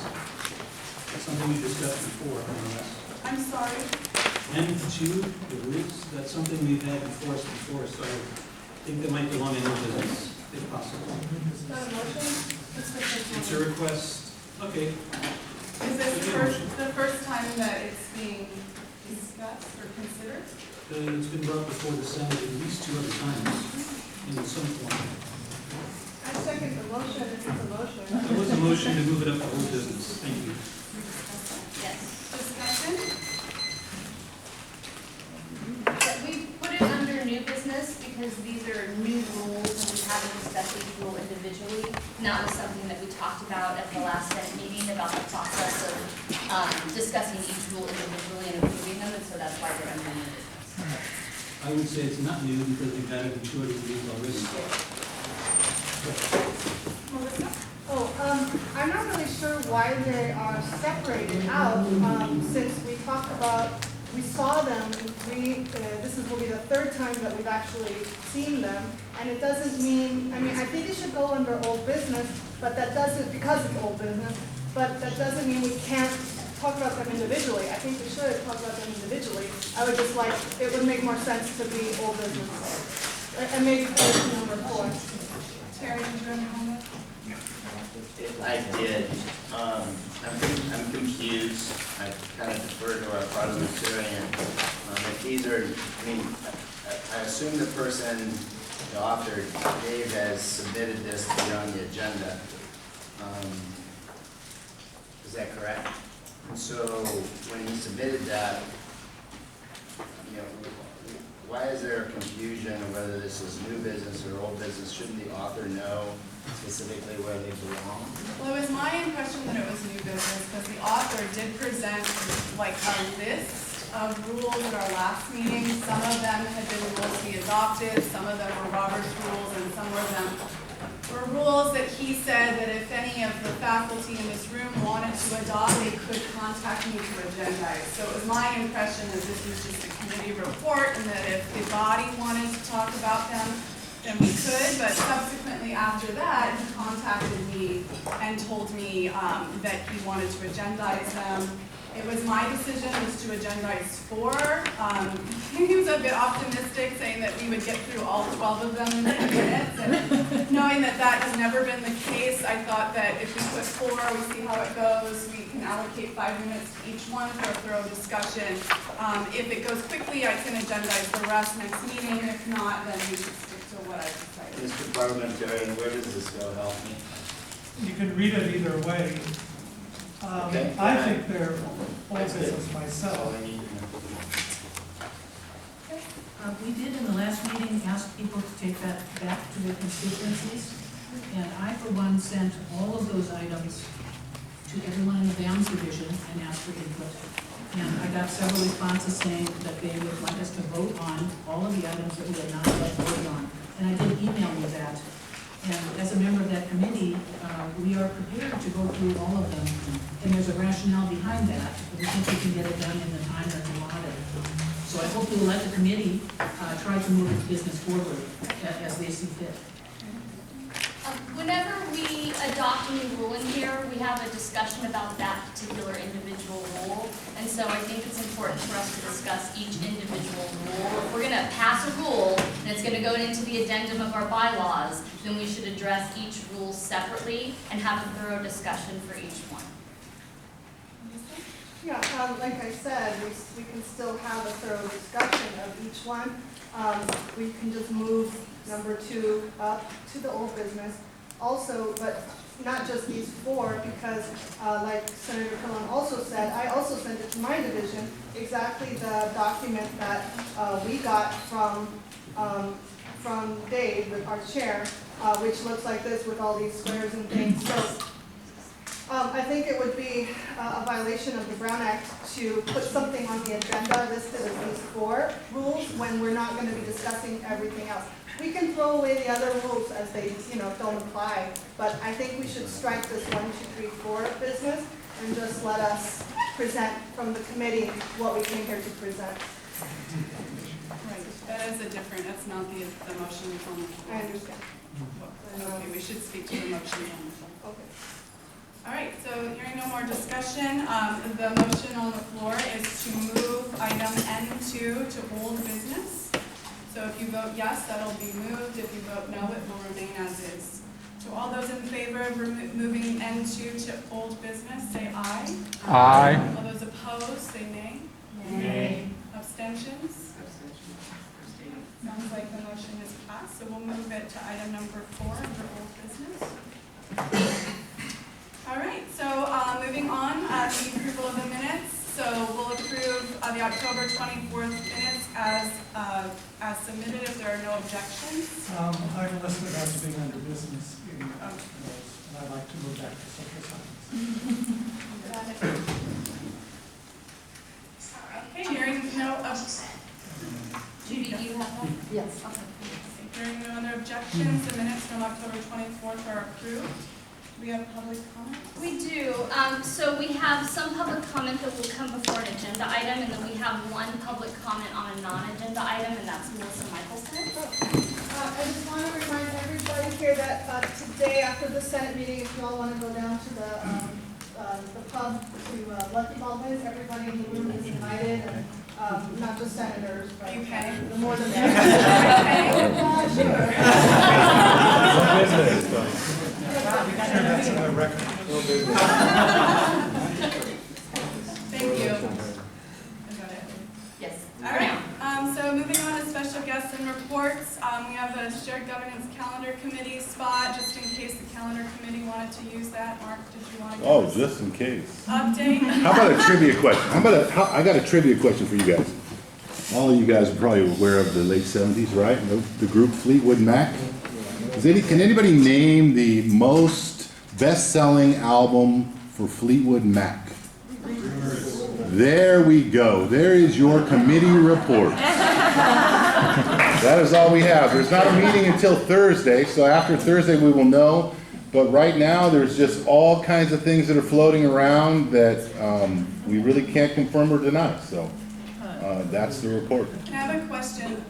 That's something we discussed before, more or less. I'm sorry. N2, the roofs, that's something we've had enforced before, so I think that might belong in new business, if possible. Is that a motion? It's a request, okay. Is this the first time that it's being discussed or considered? It's been brought before the Senate at least 2 other times, in some form. I second the motion if it's a motion. There was a motion to move it up to old business, thank you. Yes. Discussion? But we put it under new business because these are new rules and we haven't discussed each rule individually. And that was something that we talked about at the last Senate meeting about the process of discussing each rule individually and approving them, and so that's why they're under new business. I would say it's not new because we've had it in 2 other meetings already. Melissa? I'm not really sure why they are separated out, since we saw them, this will be the 3rd time that we've actually seen them, and it doesn't mean, I think it should go under old business, but that doesn't, because it's old business, but that doesn't mean we can't talk about them individually. I think we should talk about them individually. I would just like, it would make more sense to be old business. And maybe for number 4. Terry, did you have a comment? I did. I'm confused. I kind of defer to our parliamentarian. If these are, I assume the person, the author, Dave, has submitted this to be on the agenda. Is that correct? And so when he submitted that, why is there a confusion of whether this is new business or old business? Shouldn't the author know specifically where they belong? Well, it was my impression that it was new business because the author did present like a list of rules at our last meeting. Some of them had been rules he adopted, some of them were Robert's rules, and some of them were rules that he said that if any of the faculty in this room wanted to adopt, they could contact me to agendize. So it was my impression that this was just a committee report and that if the body wanted to talk about them, then we could, but subsequently after that, he contacted me and told me that he wanted to agendize them. It was my decision to agendize 4. He was a bit optimistic, saying that we would get through all 12 of them in 10 minutes. And knowing that that has never been the case, I thought that if we put 4, we see how it goes. We can allocate 5 minutes to each one for a thorough discussion. If it goes quickly, I can agendize the rest next meeting. If not, then we should stick to what I decided. Mr. Parliamentarian, where does this go? Help me. You can read it either way. Okay. I think they're old That's good. business That's all myself. I need to know. We did in the last meeting ask people to take that back to their constituencies, and I, for one, sent all of those items to everyone in the BAMS division and asked for input. And I got several responses saying that they would like us to vote on all of the items that we had not yet voted on. And I did email you that. And as a member of that committee, we are prepared to go through all of them. And there's a rationale behind that. We think we can get it done in the time that's allotted. So I hope you'll let the committee try to move its business forward as they see fit. Whenever we adopt a new rule in here, we have a discussion about that particular individual rule. And so I think it's important for us to discuss each individual rule. If we're going to pass a rule and it's going to go into the addendum of our bylaws, then we should address each rule separately and have a thorough discussion for each one. Yeah, like I said, we can still have a thorough discussion of each one. We can just move number 2 up to the old business. Also, but not just these 4, because like Senator Cohen also said, I also sent it to my division, exactly the document that we got from Dave, our chair, which looks like this with all these squares and things. So I think it would be a violation of the Brown Act to put something on the agenda listed as these 4 rules when we're not going to be discussing everything else. We can throw away the other rules as they, don't apply, but I think we should strike this 1, 2, 3, 4 business and just let us present from the committee what we came here to present. Right. That is a different, that's not the motion from the floor. I understand. Okay, we should speak to the motion on the floor. Okay. All right, so hearing no more discussion, the motion on the floor is to move item N2 to old business. So if you vote yes, that'll be moved. If you vote no, it will remain as is. So all those in favor of moving N2 to old business, say aye. Aye. All those opposed, say nay. Nay. Abstentions? Sounds like the motion is passed, so we'll move it to item number 4 under old business. All right, so moving on, the approval of the minutes. So we'll approve the October 24th minutes as submitted if there are no objections. I'm listed as being under business in those, and I'd like to move back to social science. Okay, hearing no, Judy, do you have one? Yes. hearing no other objections, the minutes from October 24th are approved. Do we have public comment? We do. So we have some public comment that will come before an agenda item, and then we have one public comment on a non-agenda item, and that's Melissa Michelson. I just want to remind everybody here that today, after the Senate meeting, if you all want to go down to the pub to Lucky Baldwin's, everybody in the room is invited, and not just senators, but Are you paying? the more than Are you Sure. That's in the record. Thank you. Is that it? Yes. All right, so moving on to special guests and reports, we have a shared governance calendar committee spot, just in case the calendar committee wanted to use that. Mark, did you want to give Oh, us just in case. update? How about a trivia question? I got a trivia question for you guys. All of you guys are probably aware of the late 70s, right? The group Fleetwood Mac. Can anybody name the most best-selling album for Fleetwood Mac? There we go. There is your committee report. That is all we have. There's not a meeting until Thursday, so after Thursday we will know. But right now, there's just all kinds of things that are floating around that we really can't confirm or deny. So that's the report. I have a question.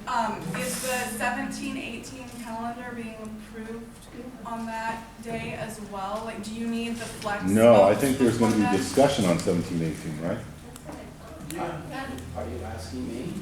Is the 17-18 calendar being approved on that day as well? Like, do you need the flex? No, I votes think there's going to be before that? discussion on 17-18, right? Are you asking me?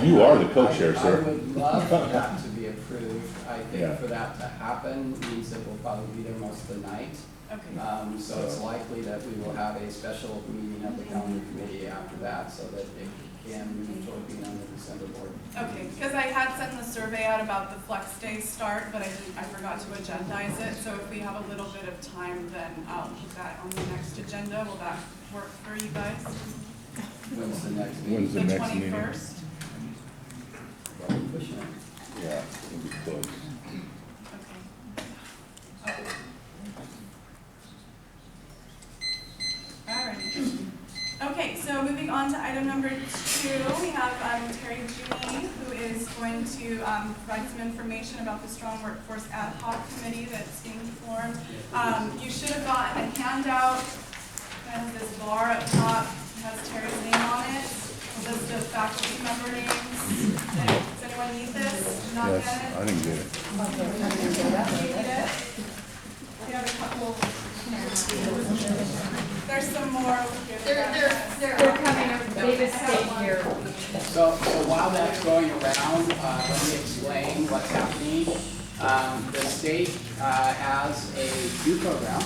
You are the co-chair, I sir. would love for that to be approved. I Yeah. think for that to happen means that we'll probably be there most of the night. Okay. So it's likely that we will have a special meeting of the calendar committee after that so that it can move toward being on the December board. Okay, because I had sent the survey out about the flex day start, but I forgot to agendize it. So if we have a little bit of time, then I'll put that on the next agenda. Will that work for you guys? When's the next meeting? When's the next meeting? 21st? Well, we're pushing it. Yeah, it'll be close. Okay. Alrighty. Okay, so moving on to item number 2, we have Terry Giugni, who is going to provide some information about the Strong Workforce Ad Hoc Committee that's being formed. You should have gotten a handout that has this bar up top, it has Terry's name on it, a list of faculty member names. Does anyone need this? Not Yes, get it? I didn't get it. You need it? We have a couple. There's some more over here. They're coming up, Davis State here. So while that's going around, let me explain what's happening. The state has a new program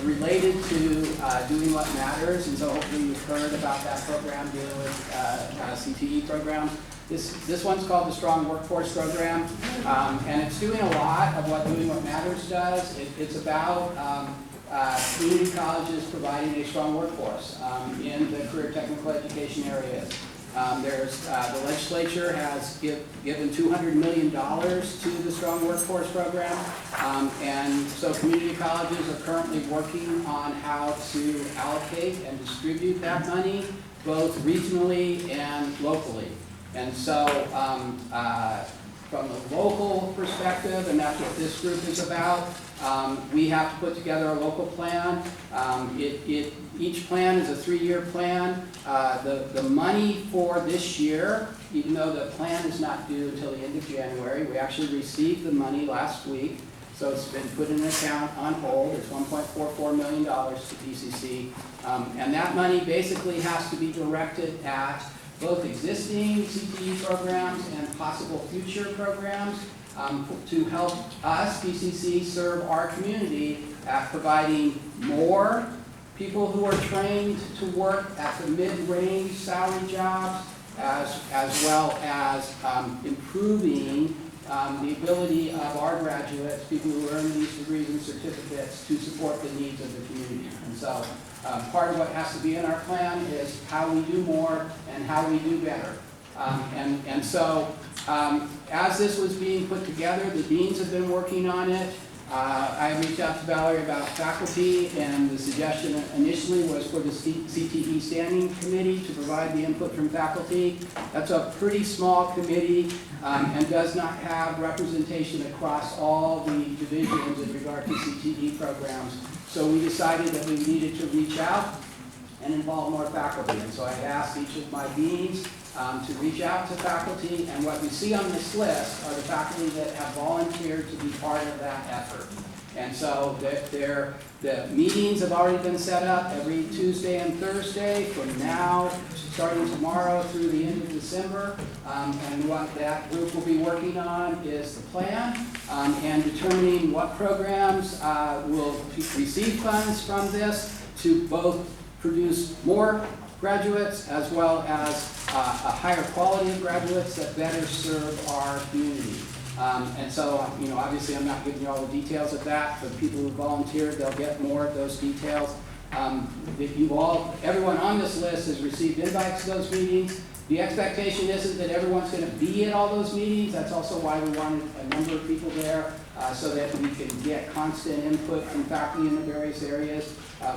related to doing what matters, and so hopefully you've heard about that program dealing with CTE program. This one's called the Strong Workforce Program, and it's doing a lot of what Doing What Matters does. It's about community colleges providing a strong workforce in the career technical education areas. The legislature has given $200 million to the Strong Workforce Program, and so community colleges are currently working on how to allocate and distribute that money, both regionally and locally. And so from the local perspective, and that's what this group is about, we have to put together a local plan. Each plan is a 3-year plan. The money for this year, even though the plan is not due until the end of January, we actually received the money last week. So it's been put in an account on hold. It's $1.44 million to PCC. And that money basically has to be directed at both existing CTE programs and possible future programs to help us, PCC, serve our community at providing more people who are trained to work at the mid-range salary jobs, as well as improving the ability of our graduates, people who earn these degrees and certificates, to support the needs of the community. And so part of what has to be in our plan is how we do more and how we do better. So as this was being put together, the deans have been working on it. I reached out to Valerie about faculty, and the suggestion initially was for the CTE Standing Committee to provide the input from faculty. That's a pretty small committee and does not have representation across all the divisions in regard to CTE programs. So we decided that we needed to reach out and involve more faculty. And so I asked each of my deans to reach out to faculty, and what we see on this list are the faculty that have volunteered to be part of that effort. And so the meetings have already been set up every Tuesday and Thursday from now, starting tomorrow through the end of December. And what that group will be working on is the plan and determining what programs will receive funds from this to both produce more graduates as well as a higher quality of graduates that better serve our community. And so, obviously I'm not giving you all the details of that. For the people who volunteered, they'll get more of those details. Everyone on this list has received invites to those meetings. The expectation isn't that everyone's going to be at all those meetings. That's also why we wanted a number of people there so that we can get constant input from faculty in the various areas.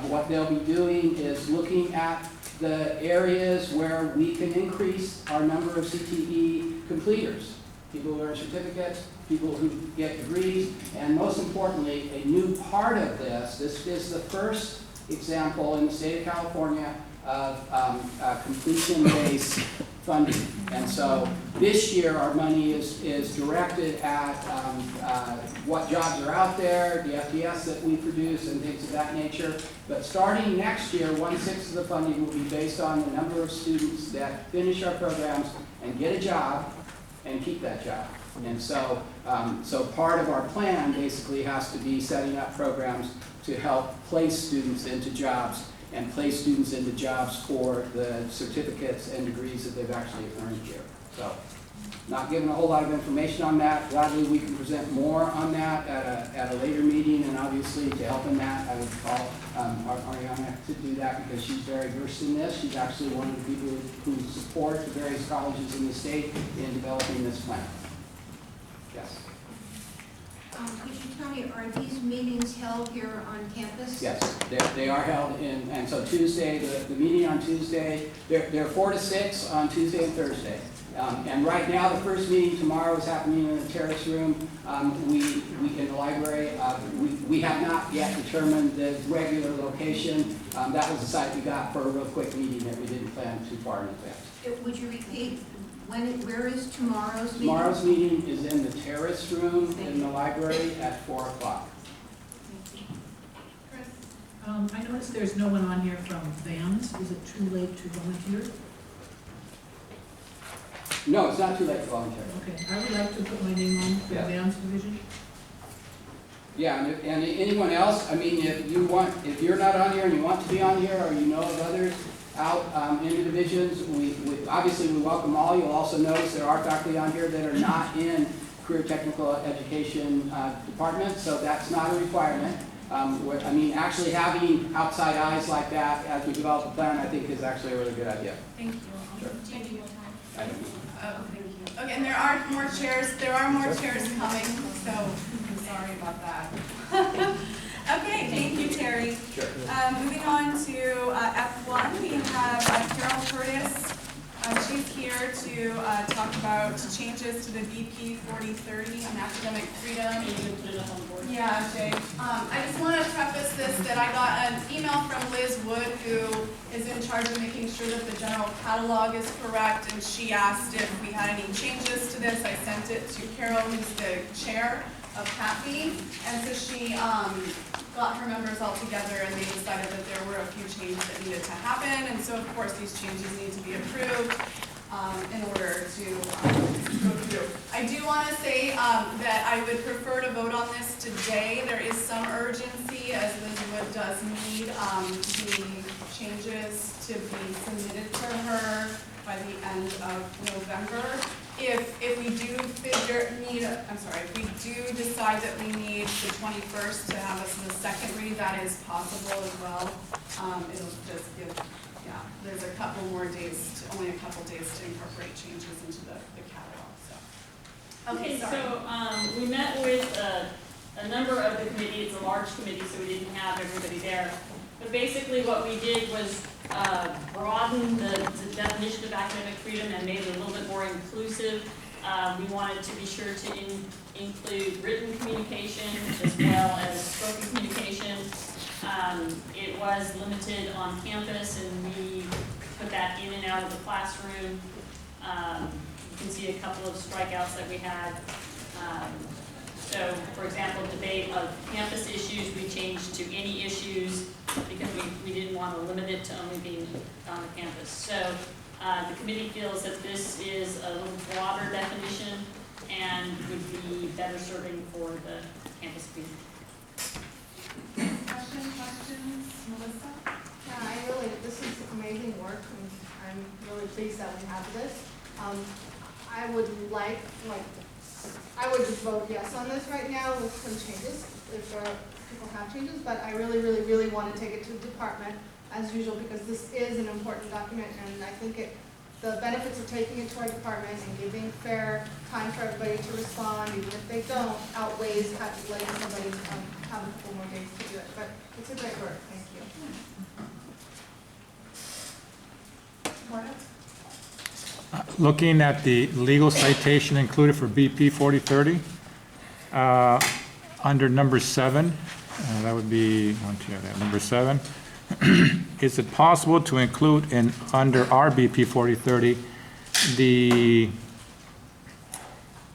What they'll be doing is looking at the areas where we can increase our number of CTE completers, people who earn certificates, people who get degrees, and most importantly, a new part of this is the first example in the state of California of completion-based funding. And so this year our money is directed at what jobs are out there, the FTS that we produce and things of that nature. But starting next year, 1/6 of the funding will be based on the number of students that finish our programs and get a job and keep that job. And so, so part of our plan basically has to be setting up programs to help place students into jobs and place students into jobs for the certificates and degrees that they've actually earned here. So, not giving a whole lot of information on that. Gladly we can present more on that at a later meeting, and obviously to help in that, I would call Ariana to do that because she's very versed in this. She's actually one of the people who support the various colleges in the state in developing this plan. Yes? Could you tell me, are these meetings held here on campus? Yes, they are held in, and so Tuesday, the meeting on Tuesday, they're 4 to 6 on Tuesday and Thursday. And right now, the first meeting tomorrow is happening in the terrace room. We in the library. We have not yet determined the regular location. That was the site we got for a real quick meeting that we didn't plan too far in advance. Would you repeat where is tomorrow's meeting? Tomorrow's meeting is in the terrace room in the library at 4 o'clock. I noticed there's no one on here from VAMS. Is it too late to volunteer? No, it's not too late to volunteer. Okay, I would like to put my name on for the VAMS division. Yeah, and anyone else, I mean, if you're not on here and you want to be on here, or you know of others out in the divisions, we obviously we welcome all. You'll also notice there are faculty on here that are not in career technical education department, so that's not a requirement. I mean, actually having outside eyes like that as we develop a plan, I think is actually a really good idea. Thank you. Sure. Do you need more time? I don't know. Oh, thank you. Okay, and there are more chairs. There are more chairs coming, so I'm sorry about that. Okay, thank you, Terry. Sure. Moving on to F1, we have Carol Curtis. She's here to talk about changes to the BP 4030 on academic freedom. You can put it up on the board. Yeah, Jay. I just want to preface this that I got an email from Liz Wood, who is in charge of making sure that the general catalog is correct, and she asked if we had any changes to this. I sent it to Carol, who's the chair Cat B. And so she got her members all together and they decided that there were a few changes that needed to happen. And so of course these changes need to be approved in order to go through. I do want to say that I would prefer to vote on this today. There is some urgency as Liz Wood does need the changes to be submitted to her by the end of November. If we do if we do decide that we need the 21st to have us the second read, that is possible as well. It'll just give, there's only a couple days to incorporate changes into the catalog, so. Okay, so we met with a number of the committee. It's a large committee, so we didn't have everybody there. But basically what we did was broaden the definition of academic freedom and made it a little bit more inclusive. We wanted to be sure to include written communication as well as spoken communication. It was limited on campus, and we put that in and out of the classroom. You can see a couple of strikeouts that we had. So, for example, debate of campus issues, we changed to any issues because we didn't want to limit it to only being on the campus. So, the committee feels that this is a little broader definition and would be better serving for the campus community. Questions, Melissa? Yeah, this is amazing work, and I'm really pleased that we have this. I would I would just vote yes on this right now with some changes, if people have changes, but I really, really, really want to take it to the department as usual, because this is an important document, and I think the benefits of taking it to our department and giving fair time for everybody to respond, even if they don't, outweighs letting somebody have a couple more days to do it. But it's a great work. Thank you. Looking at the legal citation included for BP 4030, under number 7, that would be number 7. Is it possible to include under our BP 4030 the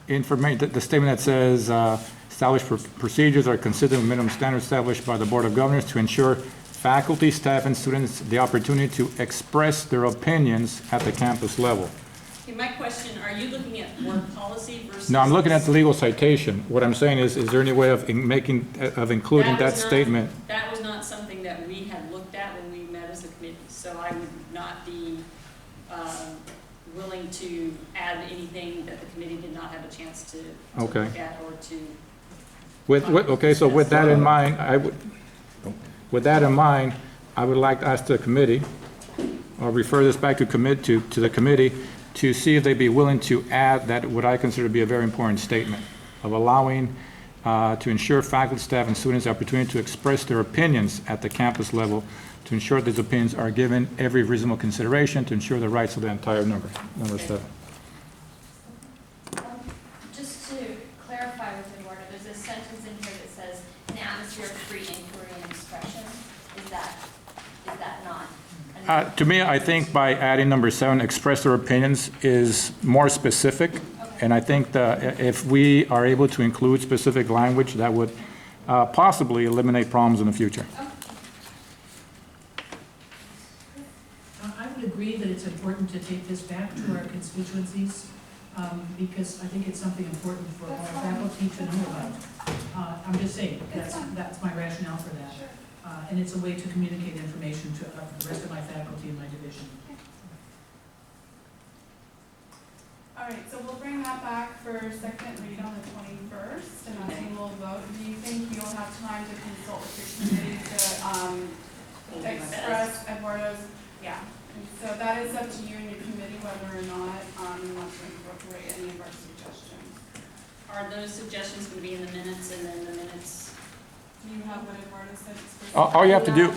information, the statement that says established procedures are considered minimum standards established by the Board of Governors to ensure faculty, staff, and students the opportunity to express their opinions at the campus level? Okay, my question, are you looking at board policy versus? No, I'm looking at the legal citation. What I'm saying is there any way of including that statement? That was not something that we had looked at when we met as a committee, so I would not be willing to add anything that the committee did not have a chance to look at or to. Okay, so with that in mind, I would like to ask the committee, or refer this back to the committee, to see if they'd be willing to add that what I consider to be a very important statement of allowing to ensure faculty, staff, and students the opportunity to express their opinions at the campus level, to ensure these opinions are given every reasonable consideration to ensure the rights of the entire number 7. Just to clarify with Eduardo, there's a sentence in here that says an atmosphere of free inquiry and expression. Is that not? To me, I think by adding number 7, express their opinions, is more specific. Okay. And I think that if we are able to include specific language, that would possibly eliminate problems in the future. Okay. I would agree that it's important to take this back to our constituencies, because I think it's something important for our faculty to know about. I'm just saying, that's my rationale for that. Sure. And it's a way to communicate information to the rest of my faculty in my division. All right, so we'll bring that back for second read on the 21st, and then we'll vote. Do you think you'll have time to consult with your committee to express Eduardo's? Yeah. And so that is up to you and your committee whether or not you want to incorporate any of our suggestions. Are those suggestions going to be in the minutes, and then the minutes? Do you have what Eduardo said? All you have to do,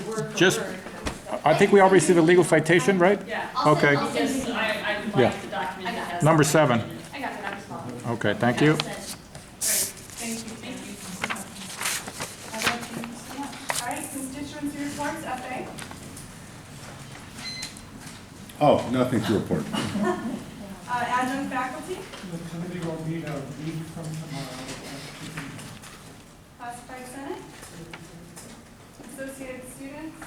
I think we all received a legal citation, right? Yeah. Okay. Because I would like the document that has. Number 7. I got it, I was following. Okay, thank you. Great, thank you. All right, constituency reports, FA. Oh, nothing to report. Adjunct faculty. The committee will meet a week from tomorrow Classified Senate? Associated students?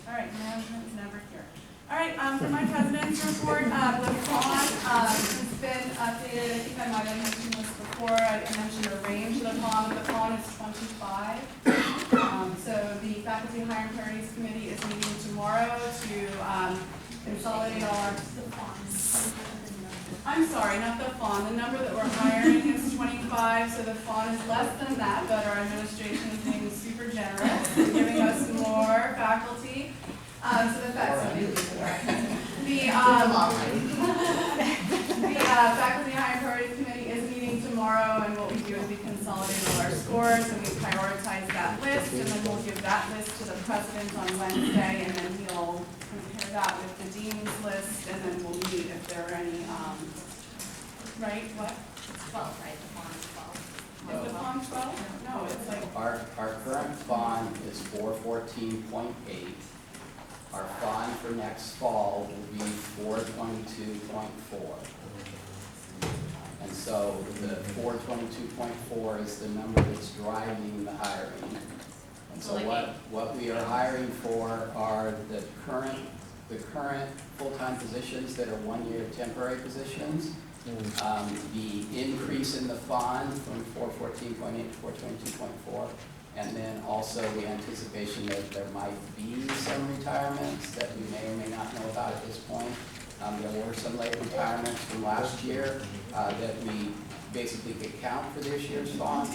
All right, management's never here. All right, for my president's report, the bond has been updated. I think I might have mentioned this before. I mentioned the range of the bond. The bond is 25. So the Faculty Hiring Priorities Committee is meeting tomorrow to consolidate all our... I'm sorry, not the fawn. The number that we're hiring is 25, so the fawn is less than that, but our administration is being super generous and giving us more faculty. So that's something to the Faculty Hiring Priorities Committee is meeting tomorrow, and what we do is we consolidate all our scores and we prioritize that list, and then we'll give that list to the president on Wednesday, and then he'll compare that with the dean's list, and then we'll meet if there are any, right, what? It's 12, right? The bond is 12. Is the bond 12? No, it's like, Our current bond is 414.8. Our bond for next fall will be 422.4. And so the 422.4 is the number that's driving the hiring. And so what we are hiring for are the current full-time positions that are one-year temporary positions. The increase in the bond from 414.8 to 422.4. And then also the anticipation that there might be some retirements that we may or may not know about at this point. There were some late retirements from last year that we basically could count for this year's bond.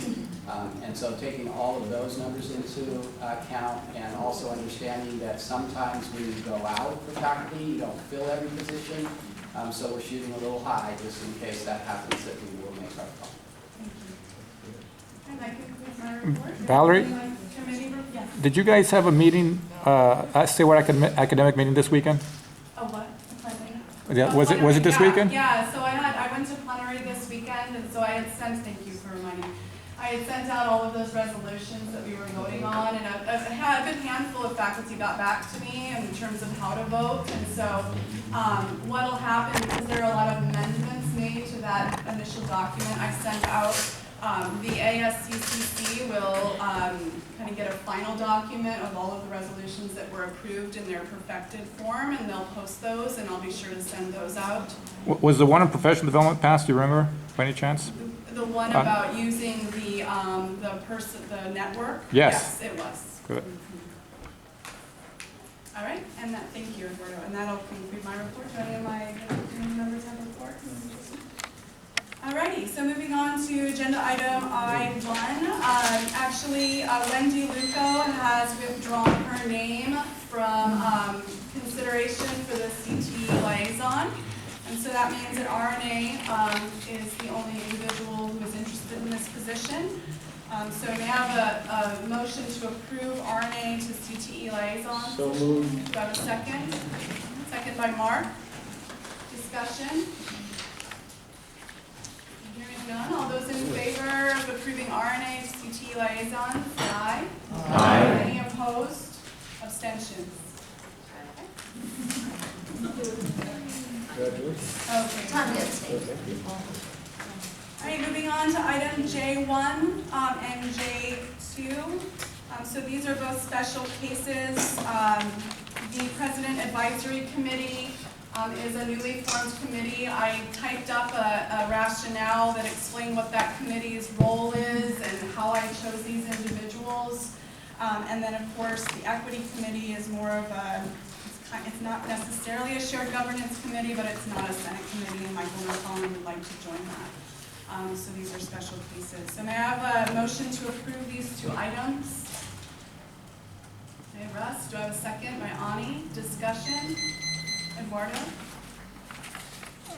And so taking all of those numbers into account, and also understanding that sometimes when you go out for faculty, you don't fill every position. So we're shooting a little high just in case that happens, that we will make our call. and that concludes my report. Valerie? Committee report? Yes. Did you guys have a meeting, academic meeting this weekend? Oh, what? Yeah, was it this weekend? Yeah, so I went to plenary this weekend, and so I had sent, thank you for reminding me, I had sent out all of those resolutions that we were voting on, and a good handful of faculty got back to me in terms of how to vote, and so what'll happen, because there are a lot of amendments made to that initial document I sent out, the ASCCC will kind of get a final document of all of the resolutions that were approved in their perfected form, and they'll post those, and I'll be sure to send those out. Was the one on professional development passed, do you remember, by any chance? The one about using the network? Yes. Yes, it was. Good. All right, and that, thank you, Eduardo, and that'll conclude my report. Do any of my committee members have reports? Alrighty, so moving on to agenda item I1. Actually, Wendy Luco has withdrawn her name from consideration for the CTE liaison. And so that means that RNA is the only individual who is interested in this position. So may I have a motion to approve RNA to CTE liaison? So moved. Do I have a second? Second by Mark. Discussion? Hearing none. All those in favor of approving RNA to CTE liaison, say aye. Aye. Any opposed? Abstentions? Okay. All right, moving on to item J1 and J2. So these are both special cases. The President Advisory Committee is a newly formed committee. I typed up a rationale that explained what that committee's role is and how I chose these individuals. And then, of course, the Equity Committee is more of a, it's not necessarily a shared governance committee, but it's not a Senate committee, and Michael McCollum would like to join that. So these are special cases. So may I have a motion to approve these two items? Okay, Russ, do I have a second? By Ani. Discussion? Eduardo?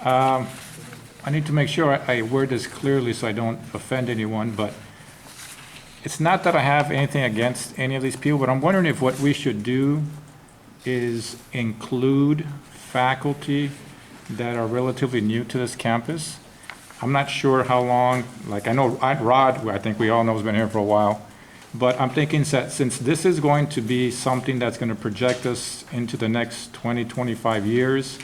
I need to make sure I word this clearly so I don't offend anyone, but it's not that I have anything against any of these people, but I'm wondering if what we should do is include faculty that are relatively new to this campus. I'm not sure how long, like I know Rod, who I think we all know has been here for a while, but I'm thinking that since this is going to be something that's going to project us into the next 20, 25 years,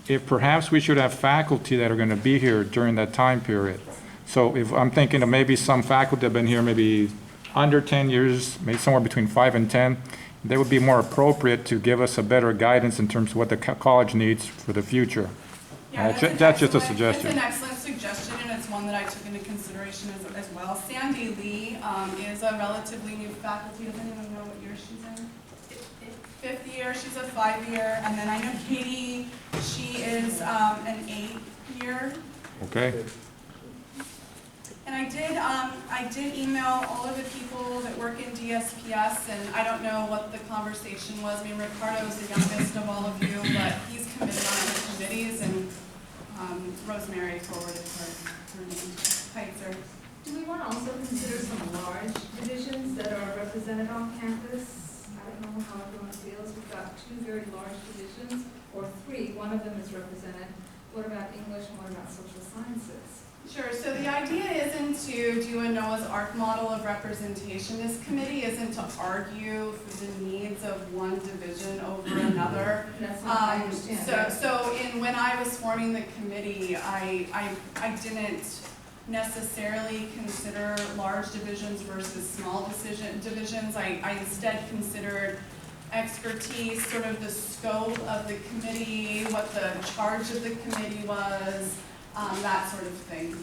if perhaps we should have faculty that are going to be here during that time period. So if I'm thinking of maybe some faculty have been here maybe under 10 years, maybe somewhere between 5 and 10, they would be more appropriate to give us a better guidance in terms of what the college needs for the future. Yeah, That's just a It's suggestion. an excellent suggestion, and it's one that I took into consideration as well. Sandy Lee is a relatively new faculty. Does anyone know what year she's in? Fifth year. She's a 5-year. And then I know Katie, she is an 8-year. Okay. And I did email all of the people that work in DSPS, and I don't know what the conversation was. I mean, Ricardo is the youngest of all of you, but he's committed on other committees, and Rosemary forwarded her name. Heitzer. Do we want to also consider some large divisions that are represented on campus? I don't know how everyone feels. We've got 2 very large divisions, or 3. One of them is represented. What about English and what about social sciences? Sure, so the idea isn't to do a Noah's Ark model of representation. This committee isn't to argue for the needs of one division over another. That's not, I understand. When I was forming the committee, I didn't necessarily consider large divisions versus small divisions. I instead considered expertise, sort of the scope of the committee, what the charge of the committee was, that sort of thing.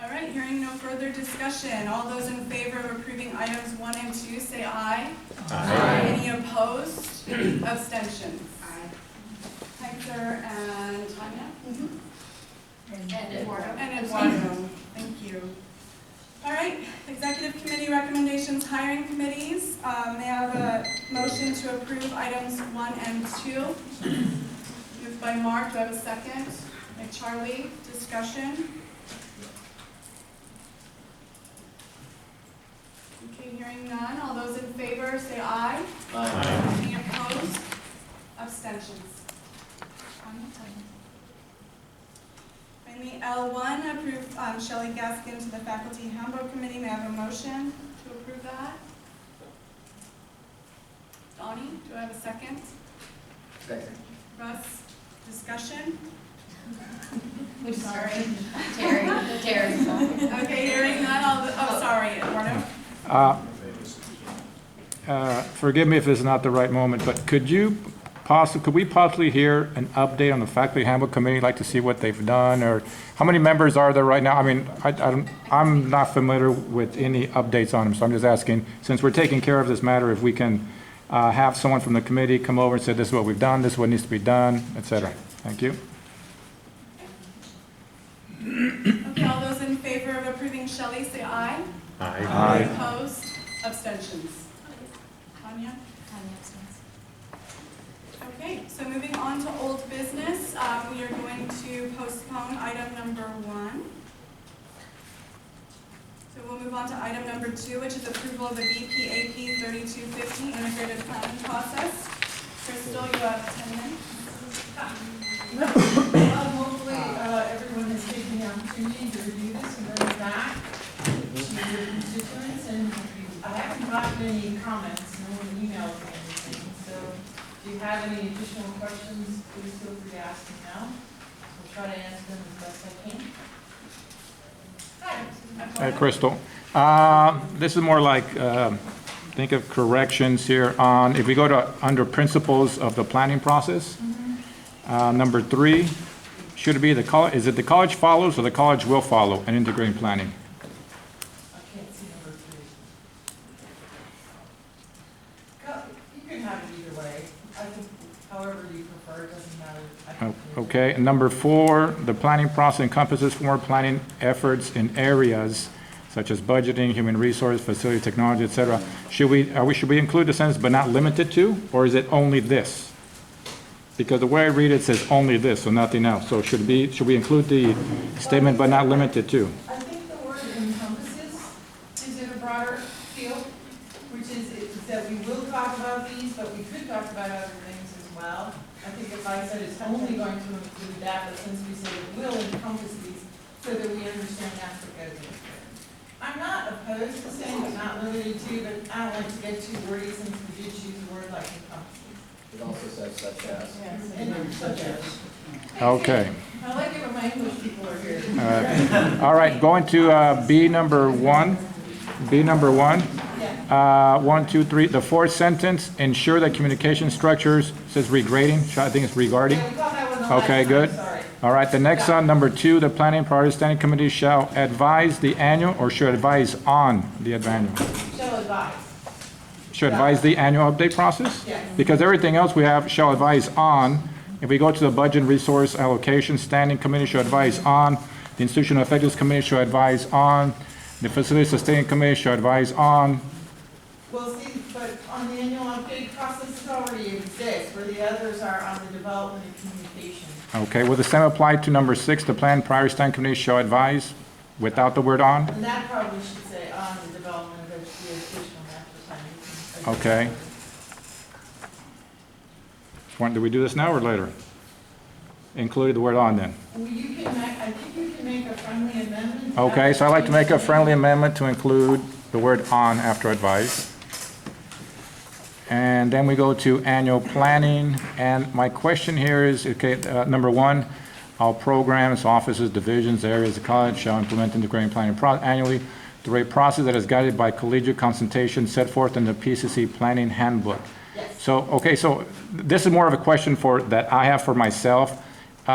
All right, hearing no further discussion, all those in favor of approving items 1 and 2, say aye. Aye. Any opposed? Abstentions? Aye. Heitzer and Tanya? And Eduardo. And Eduardo, thank you. All right, executive committee recommendations, hiring committees. May I have a motion to approve items 1 and 2? Moved by Mark, do I have a second? By Charlie, discussion. Okay, hearing none. All those in favor say aye. Aye. Any opposed? Abstentions? Finally, L1, approve Shelley Gaskin to the Faculty Handbook Committee. May I have a motion to approve that? Donnie, do I have a second? Second. Russ, discussion? We're sorry. Terry. Okay, hearing none. Sorry, Eduardo. Forgive me if this is not the right moment, but could we possibly hear an update on the faculty handbook committee, like to see what they've done, or how many members are there right now? I mean, I'm not familiar with any updates on them, so I'm just asking, since we're taking care of this matter, if we can have someone from the committee come over and say, this is what we've done, this is what needs to be done, et cetera. Thank you. Okay, all those in favor of approving Shelley, say aye. Aye. Aye. Opposed? Abstentions? Tanya? Okay, so moving on to old business, we are going to postpone item number 1. So we'll move on to item number 2, which is approval of the VPAP 3250 integrated planning process. Crystal, you have 10 minutes. Hopefully, everyone has taken the opportunity to review this and bring it back to your constituents. And I haven't gotten any comments, no one emailed me anything. So if you have any additional questions, please feel free to ask them now. I'll try to answer them as best I can. Hi, Crystal. This is more like, think of corrections here on, if we go to under principles of the planning process, number 3, should it be the college, is it the college follows or the college will follow an integrated planning? I can't see number 3. You can have it either way. I think however you prefer, it doesn't matter. Okay, and number 4, the planning process encompasses forward planning efforts in areas such as budgeting, human resource, facility, technology, et cetera. Should we include the sentence but not limited to, or is it only this? Because the way I read it says only this, so nothing else. So should we include the statement but not limited to? I think the word encompasses is in a broader field, which is that we will talk about these, but we could talk about other things as well. I think if I said it's only going to include that, but since we say it will encompass these, so that we understand that's what goes into it. I'm not opposed to saying but not limited to, but I don't like to get too wordy since we did choose a word like encompasses. It also says such as. Yes, and such as. Okay. I like it when my English people are here. All right, going to B number one. B number one. Yeah. 1, 2, 3, the fourth sentence, ensure that communication structures, says regrading, I think it's regarding. Yeah, we caught that one the Okay, last good. time, sorry. All right, the next one, number 2, the Planning Priority Standing Committee shall advise the annual, or should advise on the annual? Shall advise. Should advise the annual update process? Yes. Because everything else we have shall advise on. If we go to the Budget and Resource Allocation Standing Committee shall advise on. The Institutional Effectiveness Committee shall advise on. The Facility Sustaining Committee shall advise on. Well, see, but on the annual update process, it already exists, where the others are on the development and communication. Okay, will the same apply to number 6, the Plan Priority Standing Committee shall advise without the word on? And that probably should say on the development of the educational master plan. Okay. When, do we do this now or later? Include the word on then. Well, you can make, I think you can make a friendly amendment. to Okay, that. so I'd like to make a friendly amendment to include the word on after advise. And then we go to annual planning, and my question here is, okay, number 1, all programs, offices, divisions, areas of college shall implement integrated planning annually through a process that is guided by collegiate consultation set forth in the PCC Planning Handbook. Yes. So, okay, so this is more of a question for, that I have for myself.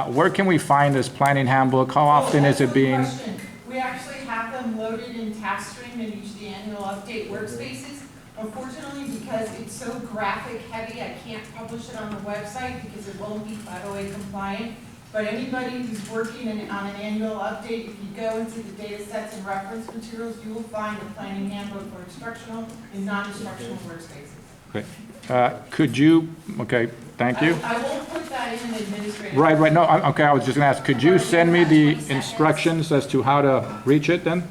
Where can we find this planning handbook? How often is it being? Question. We actually have them loaded in TaskStream in each of the annual update workspaces. Unfortunately, because it's so graphic heavy, I can't publish it on the website because it won't be 508 compliant. But anybody who's working on an annual update, if you go into the data sets and reference materials, you will find a planning handbook for instructional and non-instructional workspaces. Okay. Could you, okay, thank you. I won't put that in an administrative. Right, no, okay, I was just gonna ask, could you send me the instructions as to how to reach it then?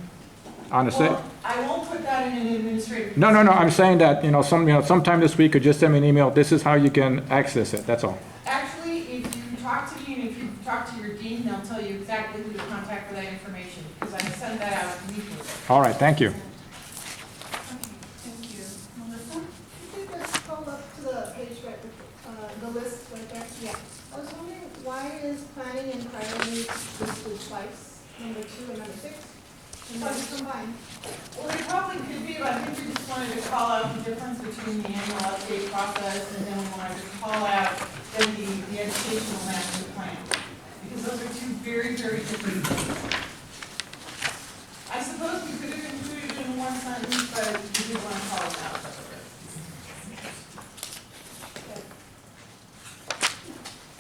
On the Well, I won't put that in an administrative. No, I'm saying that, sometime this week, could just send me an email, this is how you can access it, that's all. Actually, if you talk to me and if you talk to your dean, they'll tell you exactly who to contact for that information, because I send that out weekly. All right, thank you. Okay, thank you. Melissa? You could just scroll up to the page right, the list right there. Yeah. I was wondering, why is planning and priorities listed twice, number 2 and number 6? And why is it combined? Well, it probably could be, but I think we just wanted to call out the difference between the annual update process and then we wanted to call out then the educational master plan. Because those are two very, very different things. I suppose we could have included it in one sentence, but we did want to call it out.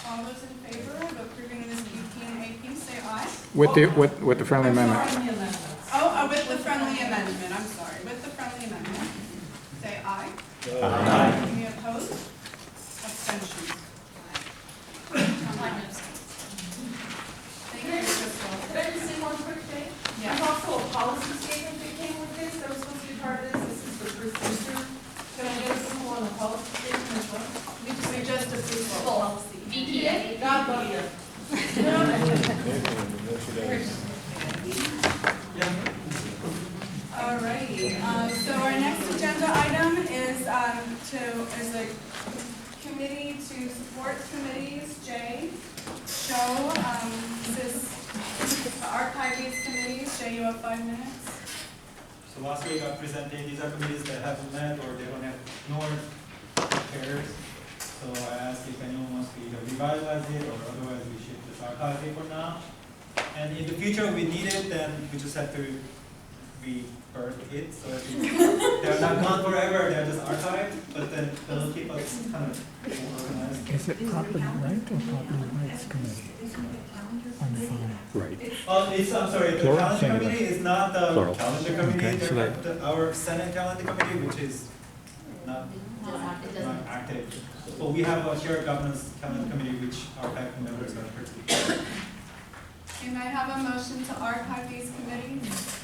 All those in favor of approving this BP and AP, say aye. With the friendly amendment. I'm sorry, the amendments. Oh, with the friendly amendment, I'm sorry, with the friendly amendment, say aye. Aye. Any opposed? Abstentions? Thank you, Crystal. Could I just say one quick thing? Yeah. There's also a policy statement that came with this, that was supposed to be part of this, this is the procedure. Can I get approval on the policy statement as well? We just approved the policy. BPA. God love you. Alrighty, so our next agenda item is a committee to support committees, Jay. Joe, this is the archives committees, Jay, you have 5 minutes. So last week I presented, these are committees that haven't met or they don't have nor chairs. So I asked if anyone wants to either revitalize it or otherwise we should just archive it for now. And in the future we need it, then we just have to rebirth it. So at least they're not gone forever, they're just archived, but then they'll keep us kind of organized. Is it property right or property rights committee? On the phone. Right. I'm sorry, the Plural? calendar Singular. committee is not the Plural. calendar committee, Okay, so they're our Senate calendar committee, which is not active. But we have a shared governance calendar committee, which our faculty members are participating. Can I have a motion to archive these committees?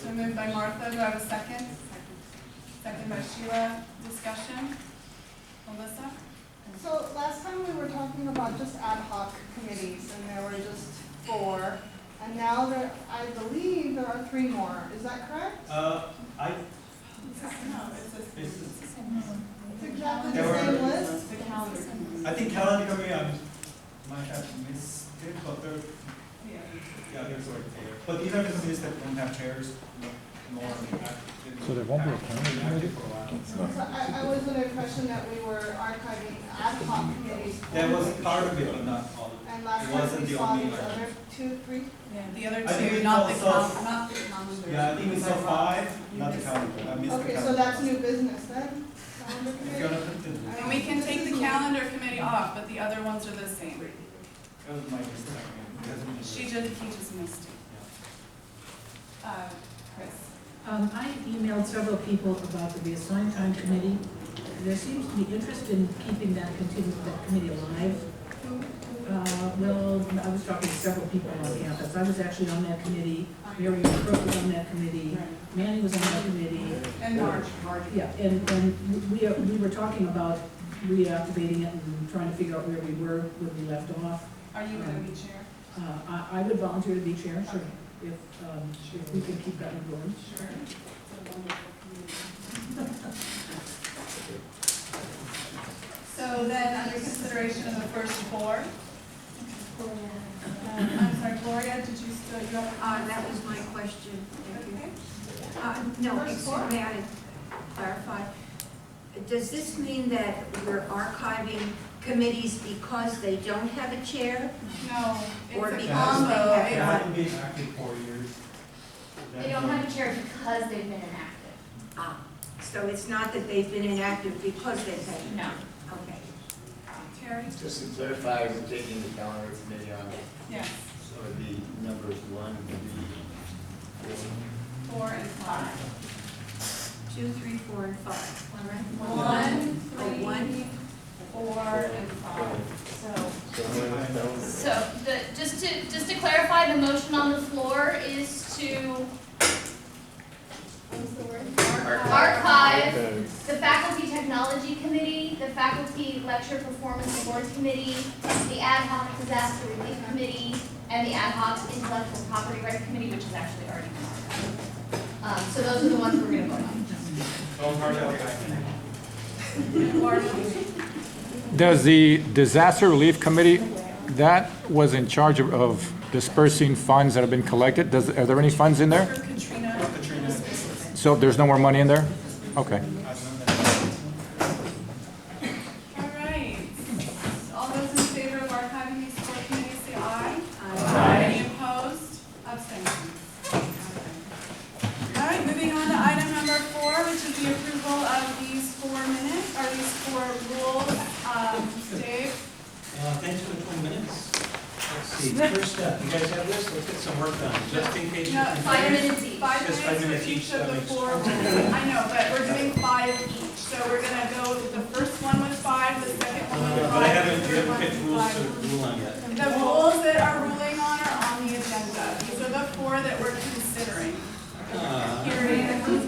So moved by Martha, do I have a second? Second by Sheila, discussion? Melissa? So last time we were talking about just ad hoc committees, and there were just 4. And now I believe there are 3 more. Is that correct? No, it's a. It's It's that with There the were- same list? The calendar. I think calendar committee, I might have missed it, but they're, yeah, there's already there. But these are the committees that don't have chairs, nor active. So there won't be a calendar committee? For a while. So I was under the impression that we were archiving ad hoc committees. That was part of it, but not all of it. And last It time wasn't we the saw only these item. other 2, 3. Yeah, the other I think two, we not the also- not the calendar. Yeah, I think we saw 5, not the calendar. I missed the Okay, calendar. so that's new business then? Calendar If committee? you're gonna put the- And we can take the calendar committee off, but the other ones are the same. That was my mistake. He just missed it. Chris? I emailed several people about the reassigned time committee. There seems to be interest in keeping that committee alive. Well, I was talking to several people on campus. I was actually on that committee. Mary Crook was on that committee. Manny was on that committee. And Marge. Yeah, and we were talking about reactivating it and trying to figure out where we were when we left off. Are you gonna be chair? I would volunteer to be chair, sure, if we can keep that one going. Sure. So then, under consideration of the first 4. I'm sorry, Gloria, did you still, you have? That was my question. Thank you. Okay. No, First excuse four? me, I didn't clarify. Does this mean that we're archiving committees because they don't have a chair? No, Or it's a because combo. they have They It's- haven't been active for years. They don't have a chair because they've been inactive. Ah, so it's not that they've been inactive because they've had. No. Okay. Terry? Just to clarify, we're taking the calendar committee on, Yes, so it'd be numbers 1, 3, 4 and 5. 2, 3, 4, and 5. 1, Oh, 1. 4, and 5. So just to clarify, the motion on the floor is to archive the Faculty Technology Committee, the Faculty Lecture Performance Awards Committee, the Ad Hoc Disaster Relief Committee, and the Ad Hoc Intellectual Property Rights Committee, which is actually already been archived. So those are the ones we're going to vote on. Don't hurt the guy. Does the Disaster Relief Committee, that was in charge of dispersing funds that have been collected? Are there any funds in there? For Katrina. So there's no more money in there? Okay. All right. All those in favor of archiving these 4 committees, say aye. Aye. Any opposed? Abstentions? All right, moving on to item number 4, which is the approval of these 4 minutes, or these 4 rules. Dave? Thanks for the 20 minutes. Let's see, first step, you guys have this? Let's get some work done, just in case. No, you're 5 confused. minutes each. 5 Just 5 minutes minutes for each, each that of the makes 4 rules. I know, but we're doing 5 each. So we're gonna go, the first one was 5, the second one was 5. But I haven't, the we third haven't one picked was rules 5. to rule on yet. The rules that are ruling on are on the agenda. These are the 4 that we're considering. Here it is.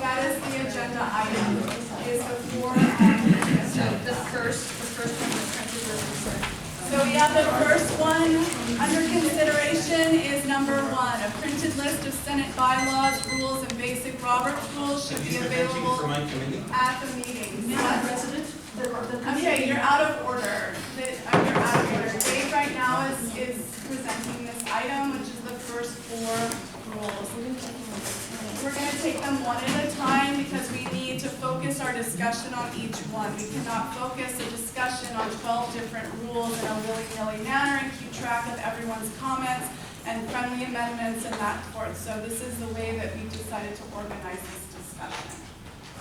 That is the agenda item. Is the 4 on the agenda. The first one was printed with So we have the first one under consideration is number 1. A printed list of Senate bylaws, rules, and basic Roberts rules should be Are you presenting for available my committee? at the meeting. President? Okay, you're out of order. You're out of order. Dave right now is presenting this item, which is the first 4 rules. We're going to take them one at a time because we need to focus our discussion on each one. We cannot focus a discussion on 12 different rules in a willy-nilly manner and keep track of everyone's comments and friendly amendments and that forth. So this is the way that we decided to organize this discussion.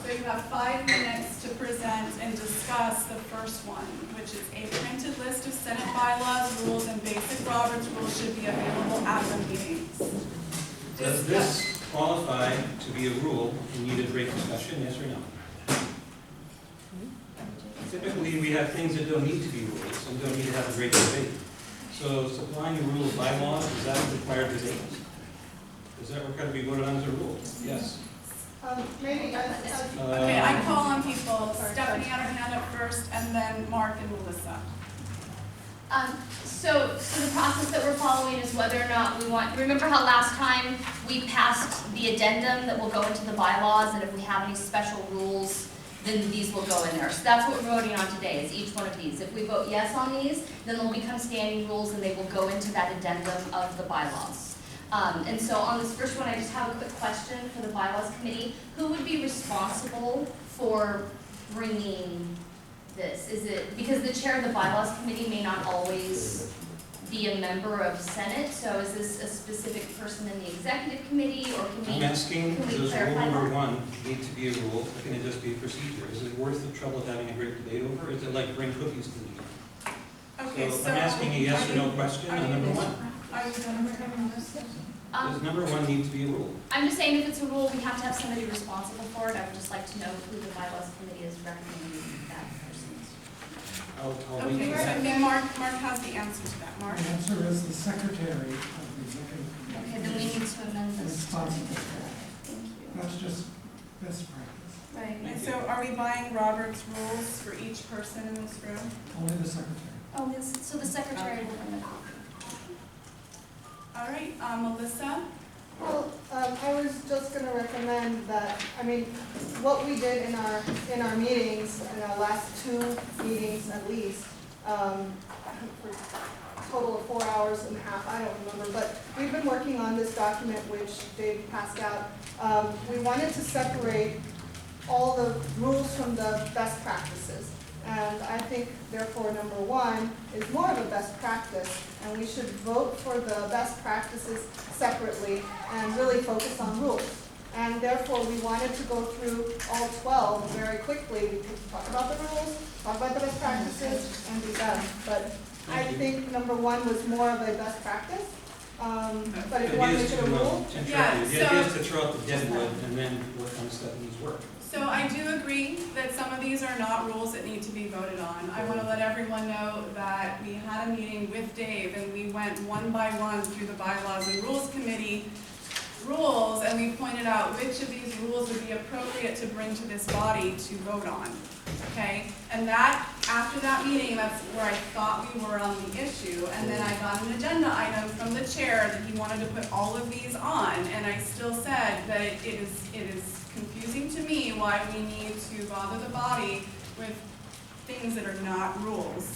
So you have 5 minutes to present and discuss the first one, which is a printed list of Senate bylaws, rules, and basic Roberts rules should be available at the meetings. Does this qualify to be a rule in need of great discussion, yes or no? Typically, we have things that don't need to be rules and don't need to have a great debate. So supplying a rule of bylaws, does that require debate? Does that require to be voted on as a rule? Yes. Maybe, Okay, I call on people. Stephanie had her hand up first, and then Mark and Melissa. So the process that we're following is whether or not we want, remember how last time we passed the addendum that will go into the bylaws, and if we have any special rules then these will go in there. So that's what we're voting on today, is each one of these. If we vote yes on these, then they'll become standing rules and they will go into that addendum of the bylaws. And so on this first one, I just have a quick question for the bylaws committee. Who would be responsible for bringing this? Is it, because the chair of the bylaws committee may not always be a member of Senate, so is this a specific person in the executive committee, or can we? I'm asking, can we does rule clarify number that? one need to be a rule, or can it just be a procedure? Is it worth the trouble of having a great debate over? Is it like bring cookies to the meeting? Okay, So I'm asking a yes or no question on number one. Are you done with everyone else? Does number one need to be a rule? I'm just saying if it's a rule, we have to have somebody responsible for it. I would just like to know who the bylaws committee is recommending that person is. I'll Okay, wait for so that. I think Mark has the answer to that. Mark? The answer is the secretary of the executive committee. Okay, then we need to amend is this. responsible for that. Thank you. That's just best practice. Right, and so are we buying Robert's rules for each person in this room? Only the secretary. Oh, this, so the secretary will amend it. All right, Melissa? Well, I was just gonna recommend that, I mean, what we did in our meetings, in our last 2 meetings at least, for a total of 4 hours and a half, I don't remember, but we've been working on this document which Dave passed out. We wanted to separate all the rules from the best practices. And I think therefore number one is more of a best practice, and we should vote for the best practices separately and really focus on rules. And therefore we wanted to go through all 12 very quickly. We could talk about the rules, talk about the best practices, and be done. But I think number one was more of a best practice. But if you want to make it a rule, The idea is to throw out the dead wood and then work on stuff that needs work. So I do agree that some of these are not rules that need to be voted on. I want to let everyone know that we had a meeting with Dave and we went one by one through the bylaws and rules committee rules, and we pointed out which of these rules would be appropriate to bring to this body to vote on. Okay, and that, after that meeting, that's where I thought we were on the issue, and then I got an agenda item from the chair that he wanted to put all of these on, and I still said that it is confusing to me why we need to bother the body with things that are not rules.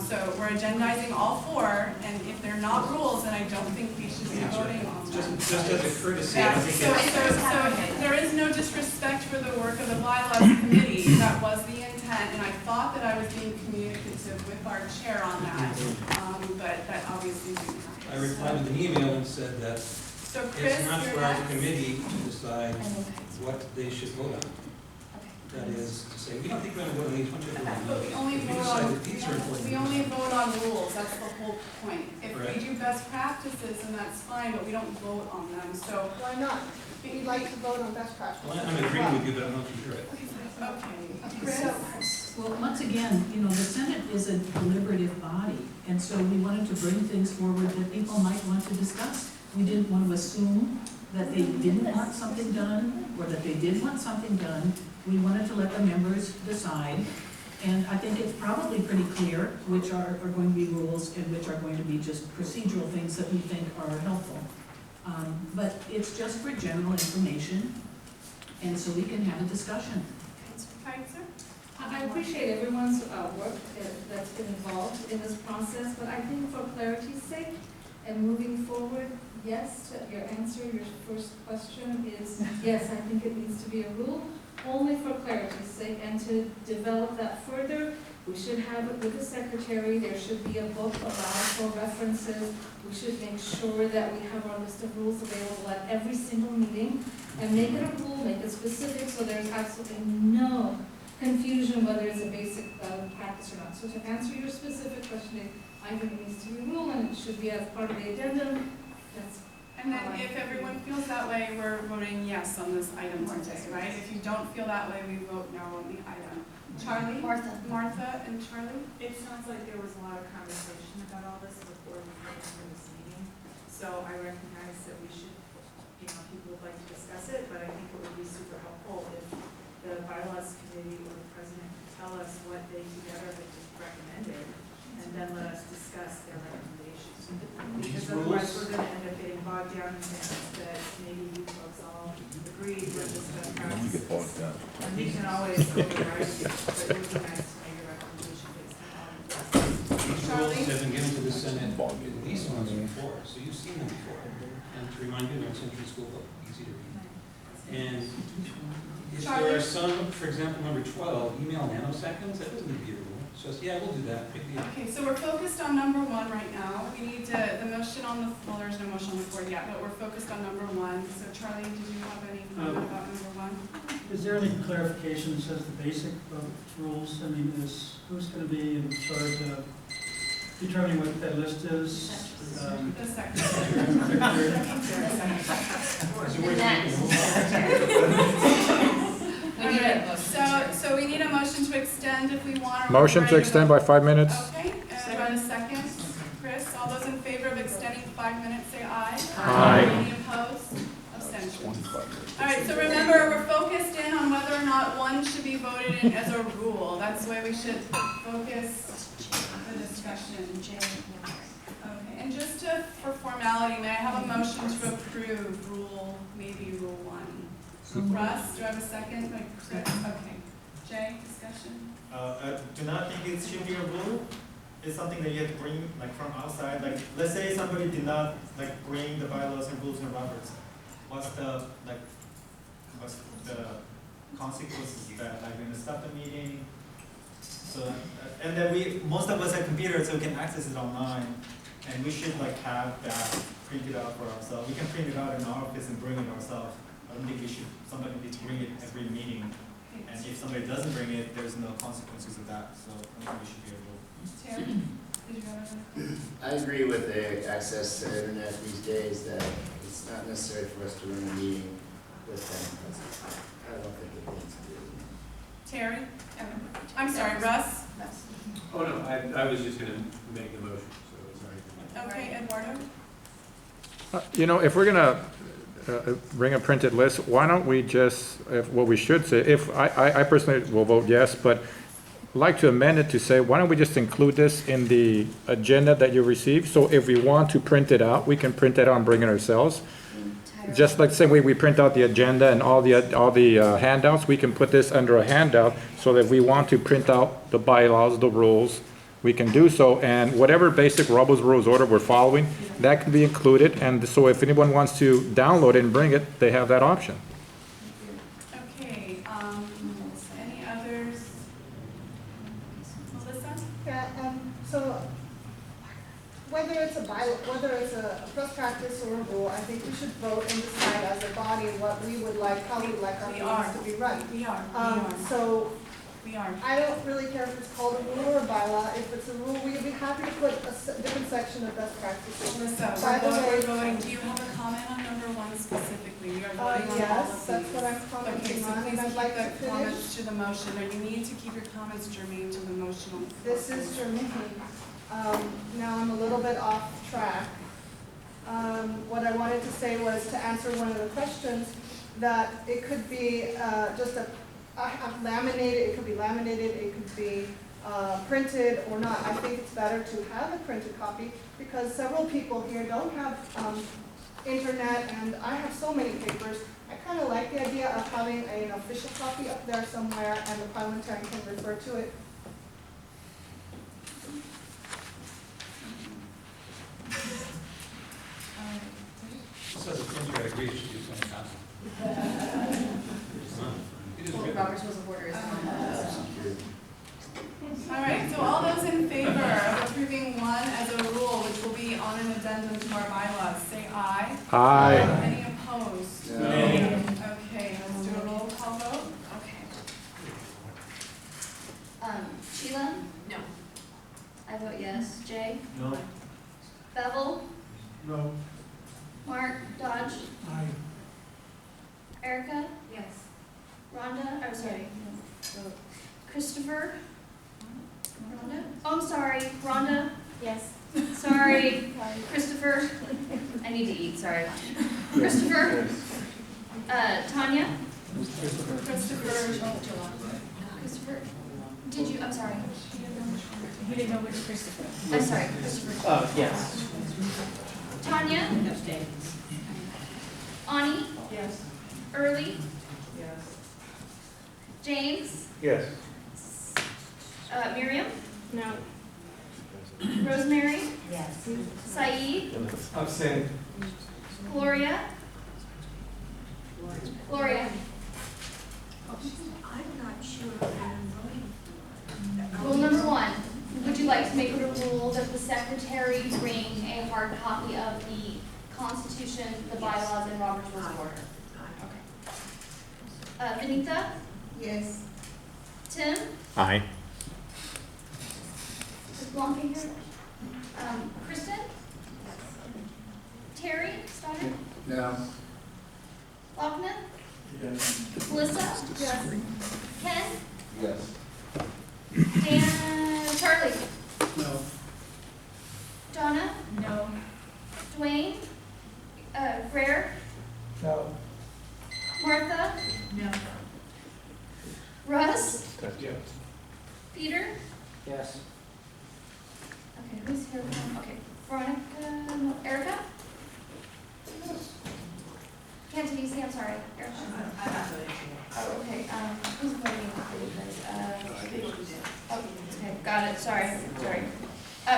So we're agendizing all 4, and if they're not rules, then I don't think we should be voting on them. Just as a courtesy, I think So there is no disrespect for the work of the bylaws committee. That was the intent, and I thought that I was being communicative with our chair on that, but that obviously didn't happen. I replied with an email and said that So Chris, it's not you're for our next. committee to decide what they should vote on. That is to say, we don't think we're going to vote on each one of them. But we only If we vote decide on, that these are important. we only vote on rules, that's the whole point. If Correct. we do best practices, then that's fine, but we don't vote on them, so. why not? We'd like to vote on best practices. Well, I'm agreeing with you, but I don't know if you hear it. Okay, So, Chris? well, once again, the Senate is a deliberative body, and so we wanted to bring things forward that people might want to discuss. We didn't want to assume that they didn't want something done, or that they did want something done. We wanted to let the members decide, and I think it's probably pretty clear which are going to be rules and which are going to be just procedural things that we think are helpful. But it's just for general information, and so we can have a discussion. Kaiser? I appreciate everyone's work that's been involved in this process, but I think for clarity's sake and moving forward, yes, your answer, your first question is, yes, I think it needs to be a rule, only for clarity's sake, and to develop that further, we should have it with the secretary, there should be a book allowed for references, we should make sure that we have our list of rules available at every single meeting, and make it a rule, make it specific, so there's absolutely no confusion whether it's a basic practice or not. So to answer your specific question, I think it needs to be a rule, and it should be as part of the addendum. That's And then if everyone feels that way, we're voting yes on this item today, right? If you don't feel that way, we vote no on the item. Charlie? Martha and Charlie? It sounds like there was a lot of conversation about all this before we came to this meeting. So I recognize that we should, people would like to discuss it, but I think it would be super helpful if the bylaws committee or the president could tell us what they together had just recommended, and then let us discuss their recommendations. Because otherwise we're going to end up getting bogged down in things that maybe you folks all agree agreed with this best You practice. get bogged down. And we can always override it, but it would be nice to make a recommendation based on all of that. These rules have been given to the Senate at least once before, so you've seen them before. And to remind you, North Century School Book, easy to read. And if there are some, for example, number 12, email nanoseconds, that doesn't need to be a rule. It's just, yeah, we'll do that, big deal. Okay, so we're focused on number 1 right now. We need to, the motion on the, well, there's no motion on the floor yet, but we're focused on number 1. So Charlie, did you have any comment about number 1? Is there any clarification that says the basic rules? I mean, who's going to be in charge of determining what that list is? The secretary. So we need a motion to extend if we want. Motion to extend by 5 minutes. Okay, do I have a second? Chris, all those in favor of extending 5 minutes, say aye. Aye. Any opposed? Abstentions? All right, so remember, we're focused in on whether or not 1 should be voted in as a rule. That's the way we should focus the discussion. Okay, and just for formality, may I have a motion to approve maybe rule 1? Russ, do I have a second? Okay. Jay, discussion? I do not think it should be a rule. It's something that you have to bring like from outside. Like, let's say somebody did not like bring the bylaws and rules and Roberts. What's the consequences of that? Like, we're gonna stop the meeting. So, and then most of us have computers, so we can access it online. And we should like have that printed out for ourselves. We can print it out in our office and bring it ourselves. I don't think somebody needs to bring it every meeting. And if somebody doesn't bring it, there's no consequences of that. So I don't think we should be a rule. Terry, did you have I agree with the access to the internet these days, that it's not necessary for us to run a meeting with them. I don't think it needs to be. Terry? I'm sorry, Russ? Oh, no, I was just going to make the motion, so sorry. Okay, Eduardo? If we're going to bring a printed list, why don't we just, what we should say, if I personally will vote yes, but I'd like to amend it to say, why don't we just include this in the agenda that you receive? So if we want to print it out, we can print it out and bring it ourselves. Just like the same way we print out the agenda and all the handouts, we can put this under a handout so that if we want to print out the bylaws, the rules, we can do so. And whatever basic Robert's Rules order we're following, that can be included. And so if anyone wants to download it and bring it, they have that option. Okay, any others? Melissa? Yeah, so whether it's a best practice or a rule, I think we should vote and decide as a body what we would like, how we would like our meetings to be run. We are. So We are. I don't really care if it's called a rule or a bylaw. If it's a rule, we'd be happy to put a different section of best practices. Melissa, By the way, we're voting. Do you have a comment on number 1 specifically? We are voting on all of these. yes, that's what I'm Okay, commenting so on, please and I'd keep like to the finish. comments to the motion, or you need to keep your comments germane to the motion. on the floor. This is germane. Now I'm a little bit off track. What I wanted to say was to answer one of the questions, that it could be just a laminated, it could be laminated, it could be printed or not. I think it's better to have a printed copy because several people here don't have internet, and I have so many papers. I kind of like the idea of having an official copy up there somewhere and the parliamentarian can refer to it. So the printer, I agree, should use some copy. Robert's Rules of Order is All right, so all those in favor of approving 1 as a rule, which will be on an addendum to our bylaws, say aye. Aye. Any opposed? No. Okay, let's do a roll call vote. Okay. Sheila? No. I vote yes. Jay? No. Bevel? No. Mark? Dodge? Aye. Erica? Yes. Rhonda? I'm sorry. Christopher? Rhonda? Oh, I'm sorry. Rhonda? Yes. Sorry. Christopher? I need to eat, sorry. Christopher? Tanya? Christopher. Christopher? Did you, I'm sorry. You didn't know which Christopher. I'm sorry, Christopher. Yes. Tanya? Ani? Yes. Early, Yes. James, Yes. Miriam, No. Rosemary, Yes. Saeed, Abstain. Gloria. Gloria. I'm not sure what I'm voting for. Rule number 1, would you like to make it a rule that the secretary bring a hard copy of the Constitution, the bylaws, and Robert's Rules of Order? Okay. Benita, Yes. Tim, Aye. is Blanca here? Kristen? Terry, Stoddard? No. Lochner? Yes. Melissa? Yes. Ken? Yes. Dan, Charlie? No. Donna? No. Dwayne? Frere? No. Martha? No. Russ? Yes. Peter? Yes. Okay, who's here? Okay, Veronica, no, Erica? Cantonese, I'm sorry, Erica. I'm not voting. Okay, who's voting for you guys? Okay, got it, sorry.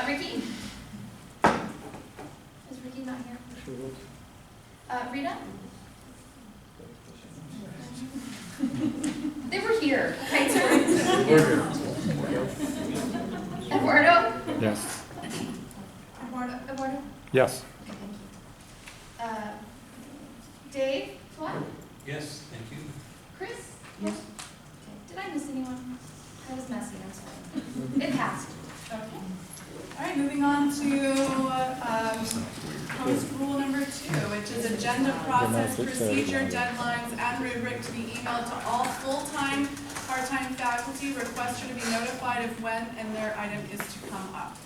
Ricky? Is Ricky not here? Rita? They were here, right, sir? Eduardo? Yes. Eduardo? Yes. Dave? What? Yes, thank you. Chris? Yes. Okay. Did I miss anyone? That was messy, I'm sorry. It passed. Okay. All right, moving on to post rule number 2, which is agenda process, procedure, deadlines, and rubric to be emailed to all full-time, part-time faculty. Requester to be notified of when and their item is to come up.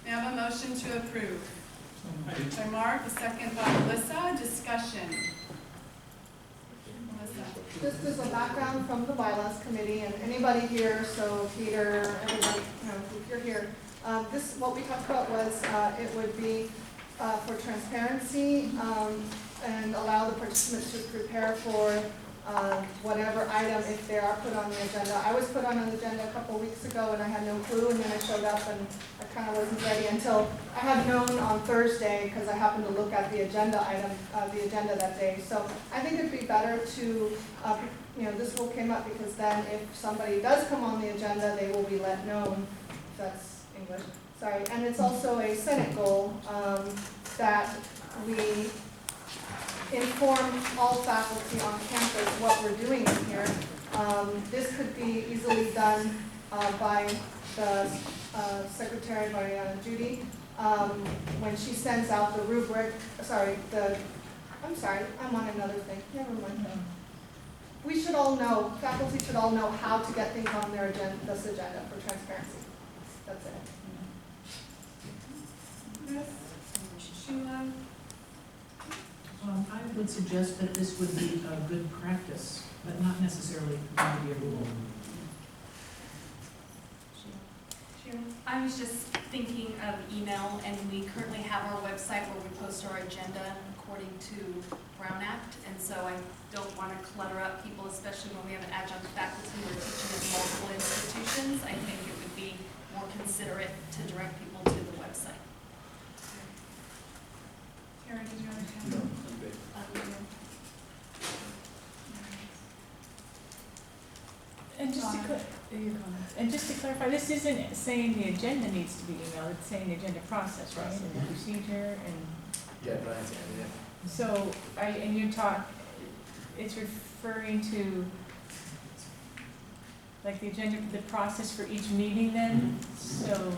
May I have a motion to approve? By Mark, a second by Melissa. Discussion. Melissa. Just as a background from the bylaws committee and anybody here, so Peter, everybody, if you're here, what we talked about was it would be for transparency and allow the participants to prepare for whatever item if they are put on the agenda. I was put on an agenda a couple weeks ago and I had no clue, and then I showed up and I kind of wasn't ready until I had known on Thursday because I happened to look at the agenda item, the agenda that day. So I think it'd be better to, this rule came up because then if somebody does come on the agenda, they will be let know. If that's English, sorry. And it's also a Senate goal that we inform all faculty on campus what we're doing in here. This could be easily done by the secretary, by Judy, when she sends out the rubric, I'm on another thing, never mind. We should all know, faculty should all know how to get things on their agenda, this agenda for transparency. That's it. Chris? Sheila? I would suggest that this would be a good practice, but not necessarily going to be a rule. I was just thinking of email, and we currently have our website where we post our agenda according to Brown Act, and so I don't want to clutter up people, especially when we have an adjunct faculty who are teaching in multiple institutions. I think it would be more considerate to direct people to the website. Karen, did you understand? No, I'm good. And just to clarify, this isn't saying the agenda needs to be emailed, it's saying the agenda process, right, and the procedure, and Deadlines, yeah. so, and you it's referring to, like, the agenda, the process for each meeting then, so.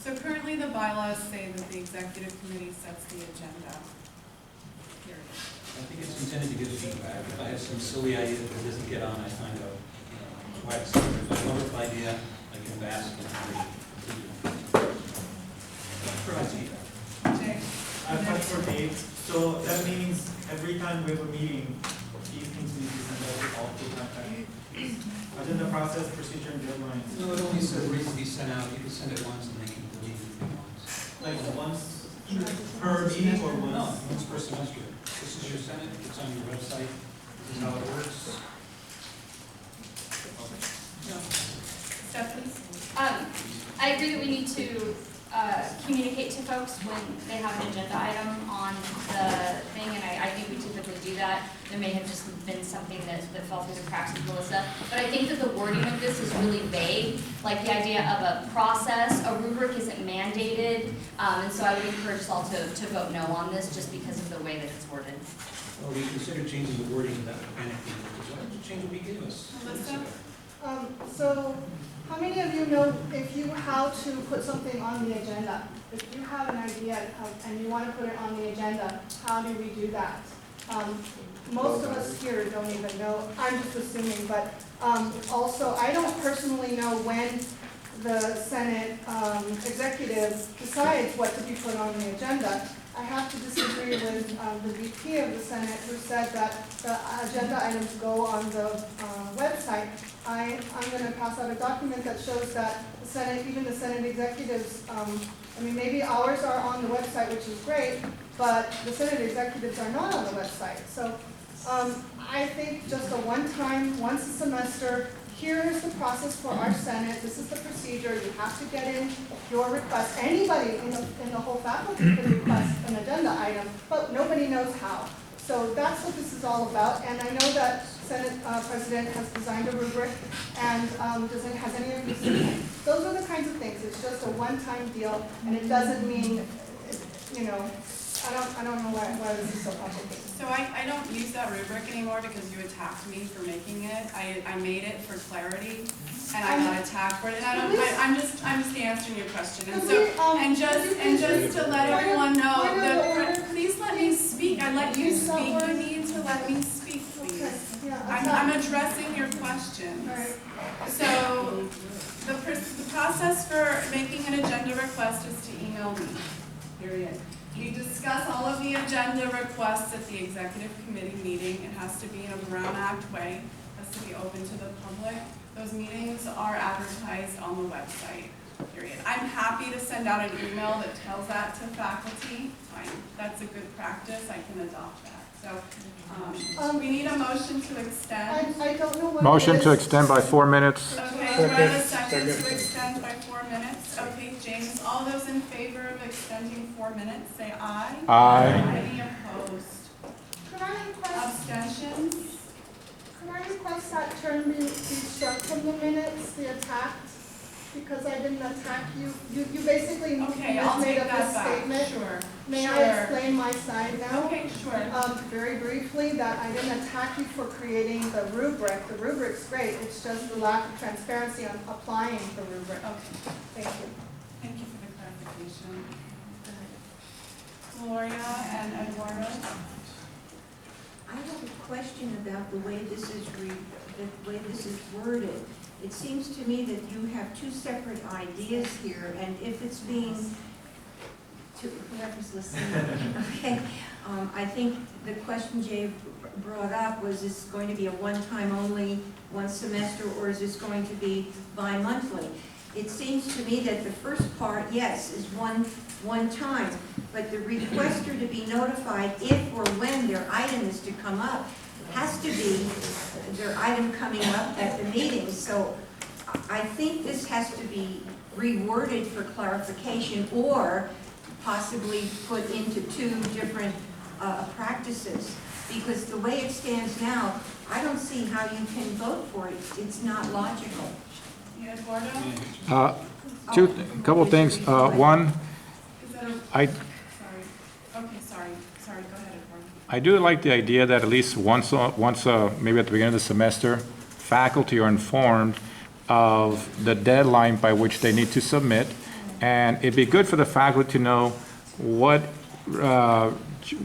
So currently the bylaws say that the executive committee sets the agenda. Period. I think it's intended to give feedback. If I have some silly idea that doesn't get on, I find out, why it's, if I have a wonderful idea, I can bask in it. Provide feedback. Jay? I've got for Dave, so that means every time we have a meeting, these things need to be sent out to all full-time faculty. Agenda process, procedure, and deadlines. No, it only says reads to be sent out. You can send it once and they can delete it if they want. Like once per meeting or No, once? once per semester. This is your Senate, it's on your website. This is how it works. Stephanie? I agree that we need to communicate to folks when they have an agenda item on the thing, and I think we typically do that. There may have just been something that fell through the cracks with Melissa, but I think that the wording of this is really vague, like the idea of a process. A rubric isn't mandated, and so I would encourage us all to vote no on this just because of the way that it's worded. Well, we considered changing the wording to that mechanic. Why don't you change what we gave us? Melissa? So, how many of you know how to put something on the agenda? If you have an idea and you want to put it on the agenda, how do we do that? Most of us here don't even know. I'm just assuming, but also I don't personally know when the Senate executive decides what to be put on the agenda. I have to disagree with the VP of the Senate who said that the agenda items go on the website. I'm going to pass out a document that shows that the Senate, even the Senate executives, I mean, maybe ours are on the website, which is great, but the Senate executives are not on the website. So I think just a one-time, once a semester, here is the process for our Senate. This is the procedure. You have to get in your request. Anybody in the whole faculty can request an agenda item, but nobody knows how. So that's what this is all about. And I know that Senate President has designed a rubric, and has any of you seen it? Those are the kinds of things. It's just a one-time deal, and it doesn't mean, you know, I don't know why this is so complicated. So I don't use that rubric anymore because you attacked me for making it. I made it for clarity, and I got attacked for it. And I'm just answering your question. And so and just to let everyone know that please let me speak. I let you speak. You need to let me speak, please. I'm addressing your questions. So the process for making an agenda request is to email me. Period. We discuss all of the agenda requests at the executive committee meeting. It has to be in a Brown Act way. It has to be open to the public. Those meetings are advertised on the website, period. I'm happy to send out an email that tells that to faculty. Fine, that's a good practice. I can adopt that. So we need a motion to extend. I don't know what Motion to extend by 4 minutes. Okay, do I have a second to extend by 4 minutes? Okay, James, all those in favor of extending 4 minutes, say aye. Aye. Any opposed? Could I request, Abstentions? could I request that term be struck from the minutes, the attacked? Because I didn't attack you. You basically Okay, just I'll made take up that this back. statement. Sure. May Sure. I explain my side now? Okay, sure. Very briefly, that I didn't attack you for creating the rubric. The rubric's great. It's just the lack of transparency on applying the rubric. Okay. Thank you. Thank you for the clarification. Gloria and Eduardo? I have a question about the way this is worded. It seems to me that you have two separate ideas here, and if it's being, to whoever's listening, okay, I think the question Jay brought up was, is this going to be a one-time only, one semester, or is this going to be bi-monthly? It seems to me that the first part, yes, is one time, but the requester to be notified if or when their item is to come up has to be their item coming up at the meeting. So I think this has to be reworded for clarification, or possibly put into two different practices. Because the way it stands now, I don't see how you can vote for it. It's not logical. Yeah, Eduardo? Couple things. One, Is that a, I sorry. Okay, sorry. Sorry, go ahead, Eduardo. I do like the idea that at least once, maybe at the beginning of the semester, faculty are informed of the deadline by which they need to submit, and it'd be good for the faculty to know what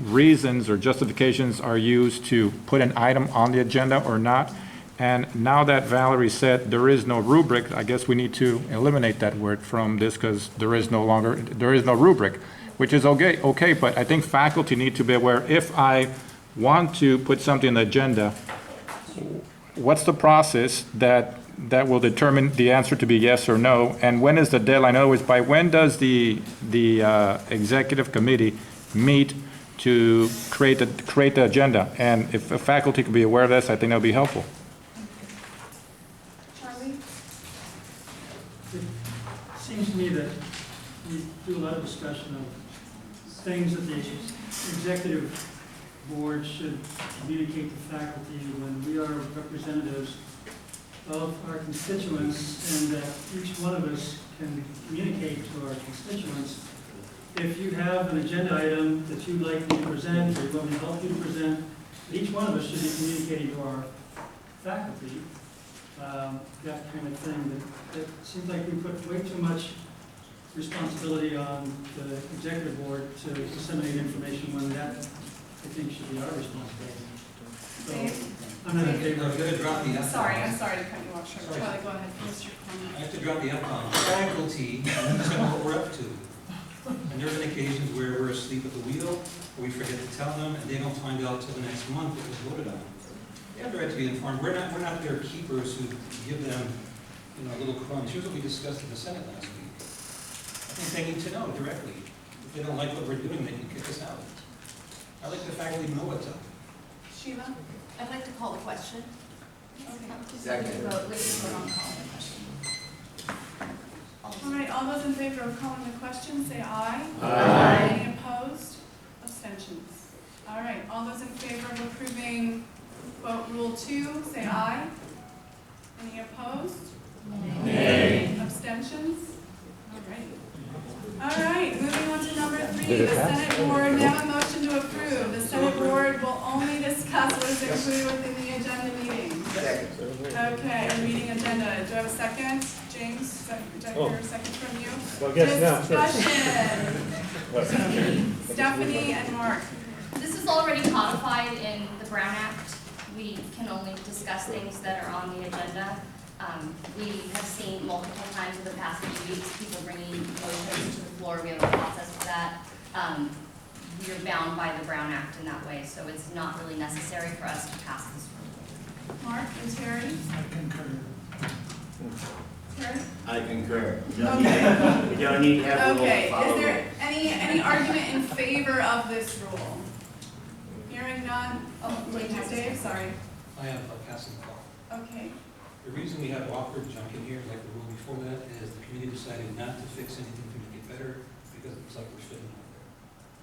reasons or justifications are used to put an item on the agenda or not. And now that Valerie said there is no rubric, I guess we need to eliminate that word from this, because there is no rubric, which is okay, but I think faculty need to be aware, if I want to put something on the agenda, what's the process that will determine the answer to be yes or no, and when is the deadline? In other words, by when does the executive committee meet to create the agenda. And if the faculty could be aware of this, I think that would be helpful. Charlie? It seems to me that we do a lot of discussion of things that the executive board should communicate to faculty when we are representatives of our constituents, and that each one of us can communicate to our constituents. If you have an agenda item that you'd like me to present, or you want me to help you to present, each one of us should be communicating to our faculty that kind of thing. That seems like we put way too much responsibility on the executive board to disseminate information when that, I think, should be our responsibility. So I'm not in favor of it. I'm sorry to cut you off, Charlie. Charlie, go ahead, finish your comment. I have to drop the F-bomb. Faculty needs to know what we're up to. And there have been occasions where we're asleep at the wheel, or we forget to tell them, and they don't find out till the next month what was voted on. They have the right to be informed. We're not their keepers who give them, little crumbs. Here's what we discussed in the Senate last week. I think they need to know directly. If they don't like what we're doing, they can kick us out. I like the faculty to know what's up. Sheila? I'd like to call the question. Second. Vote on calling the question. All right, all those in favor of calling the question, say aye. Aye. Any opposed? Abstentions. All right, all those in favor of approving vote Rule 2, say aye. Any opposed? Nay. Abstentions? All right, moving on to number 3, the Senate Board. We have a motion to approve. The Senate Board will only discuss what is included within the agenda meeting. Second. Okay, our meeting agenda. Do I have a second? James, did I hear a second from you? Well, yes, now. Discussion. Stephanie and Mark. This is already codified in the Brown Act. We can only discuss things that are on the agenda. We have seen multiple times in the past few weeks, people bringing motions to the floor. We have a process for that. We're bound by the Brown Act in that way, so it's not really necessary for us to pass this rule. Mark and Terry? I concur. Terry? I concur. Okay. We don't need to have rules Okay, followed. is there any argument in favor of this rule? Hearing none? Oh, wait, Dave, sorry. I have a passing thought. Okay. The reason we have awkward junk in here, like the rule before that, is the committee decided not to fix anything to make it better because it looks like we're fitting out there.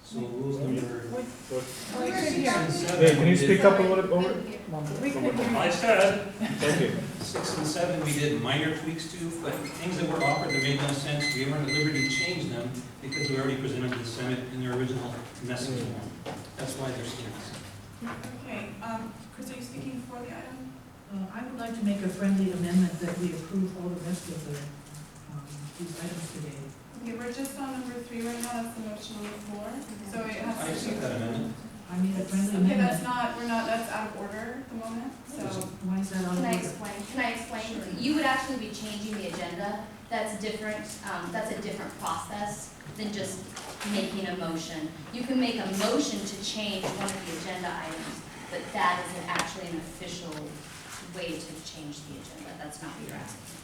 So rules number 6 and 7. Hey, can you speak up a little bit over? I said. Thank you. 6 and 7, we did minor tweaks to, but things that were offered that made no sense, we weren't at liberty to change them because we already presented to the Senate in their original message form. That's why they're still missing. Okay, Chris, are you speaking for the item? I would like to make a friendly amendment that we approve all the rest of the, these items today. Okay, we're just on number 3 right now, that's the motion on the floor. So it has I to accept that amendment. I made a friendly Okay, amendment. that's out of order at the moment, so. Why is that out of Can I order? explain? Can I explain? You would actually be changing the agenda. That's different, that's a different process than just making a motion. You can make a motion to change one of the agenda items, but that isn't actually an official way to change the agenda. That's not what you're asking for.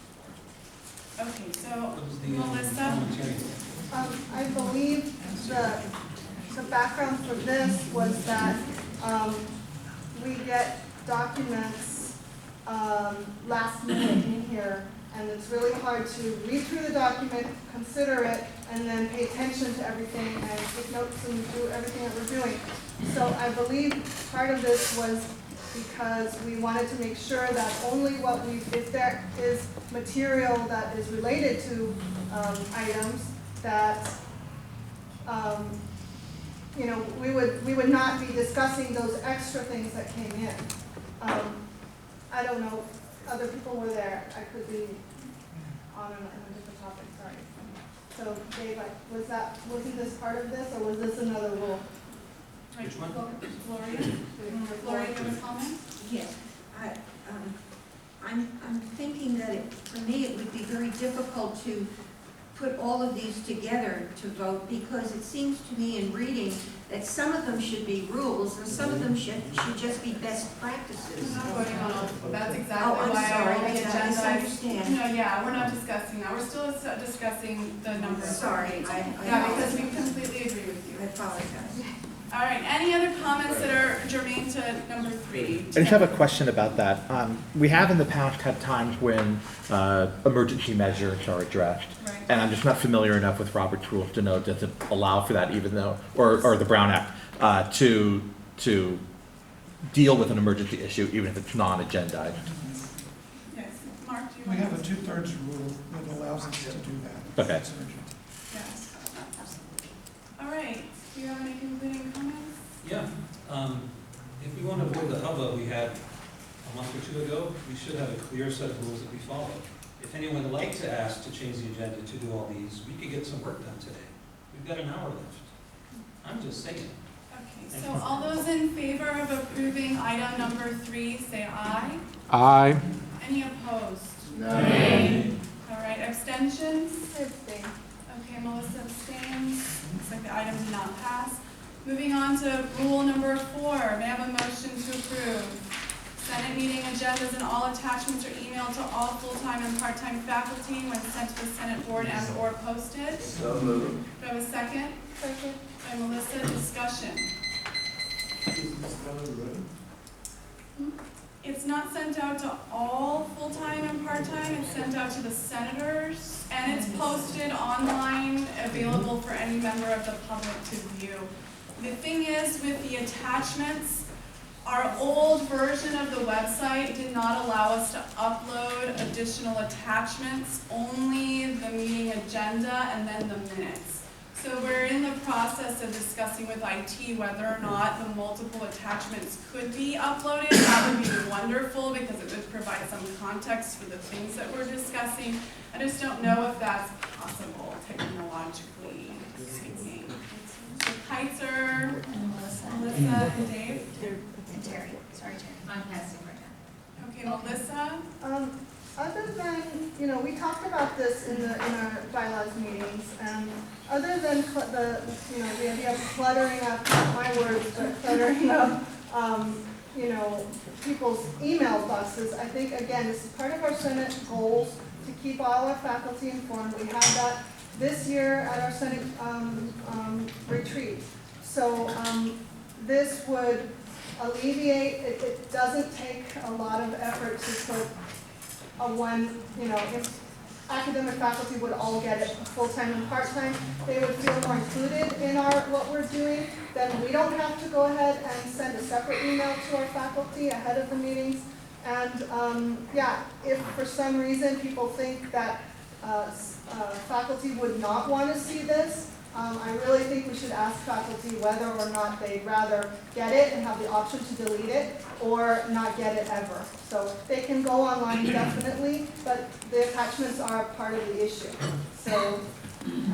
Okay, so What was the Melissa? commentary? I believe the background for this was that we get documents last minute in here, and it's really hard to read through the document, consider it, and then pay attention to everything and take notes and do everything that we're doing. So I believe part of this was because we wanted to make sure that only what if there is material that is related to items, that we would not be discussing those extra things that came in. I don't know, other people were there, I could be on a different topic, sorry. So Dave, wasn't this part of this, or was this another rule? Which one? Gloria, you have a comment? Yes, I'm thinking that for me, it would be very difficult to put all of these together to vote, because it seems to me in reading that some of them should be rules, and some of them should just be best practices. We're not voting on all, that's exactly Oh, I'm why sorry, all the did I agenda. misunderstand? No, yeah, we're not discussing that, we're still discussing the number. Sorry, Yeah, because we completely agree with you. I apologize. All right, any other comments that are germane to number 3? I just have a question about that. We have in the past had times when emergency measures are addressed. Right. And I'm just not familiar enough with Robert's rules to know, does it allow for that even though, or the Brown Act, to deal with an emergency issue even if it's non-agendized? Yes, Mark, do you We want have a to? 2/3 rule that allows us to do that. Okay. It's urgent. Yes. All right, do you have any concluding comments? Yeah, if we want to avoid the hubbub we had a month or 2 ago, we should have a clear set of rules that we follow. If anyone would like to ask to change the agenda to do all these, we could get some work done today. We've got an hour left. I'm just saying. Okay, so all those in favor of approving item number 3, say aye. Aye. Any opposed? No. All right, abstentions? Abstain. Okay, Melissa abstains. Looks like the item did not pass. Moving on to rule number 4, may I have a motion to approve? Senate meeting agendas and all attachments are emailed to all full-time and part-time faculty when sent to the Senate board and or posted. So moved. Do I have a second? Second. By Melissa, discussion. It's not sent out to all full-time and part-time, it's sent out to the senators, and it's posted online, available for any member of the public to view. The thing is, with the attachments, our old version of the website did not allow us to upload additional attachments, only the meeting agenda and then the minutes. So we're in the process of discussing with IT whether or not the multiple attachments could be uploaded. That would be wonderful because it would provide some context for the things that we're discussing. I just don't know if that's possible technologically speaking. So Kaiser, Melissa, and Dave? And Terry, sorry Terry. I'm passing right now. Okay, Melissa? Other than, we talked about this in our bylaws meetings, and other than the idea of cluttering up, not my words, but cluttering up, people's email boxes, I think, again, this is part of our Senate goals to keep all our faculty informed. We had that this year at our Senate retreat. So this would alleviate, it doesn't take a lot of effort to put if academic faculty would all get it full-time and part-time, they would feel more included in what we're doing. Then we don't have to go ahead and send a separate email to our faculty ahead of the meetings. And if for some reason people think that faculty would not want to see this, I really think we should ask faculty whether or not they'd rather get it and have the option to delete it or not get it ever. So they can go online definitely, but the attachments are part of the issue. So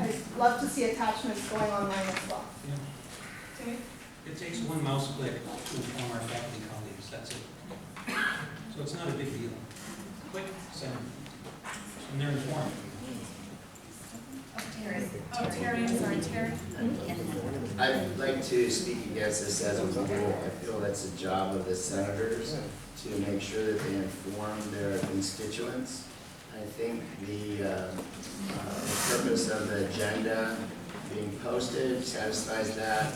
I'd love to see attachments going online as well. Yeah. It takes one mouse click to inform our faculty colleagues, that's it. So it's not a big deal. Click, send, and they're informed. Terry, I'm sorry, Terry. I'd like to speak against this as a rule. I feel that's the job of the senators to make sure that they inform their constituents. I think the purpose of the agenda being posted satisfies that,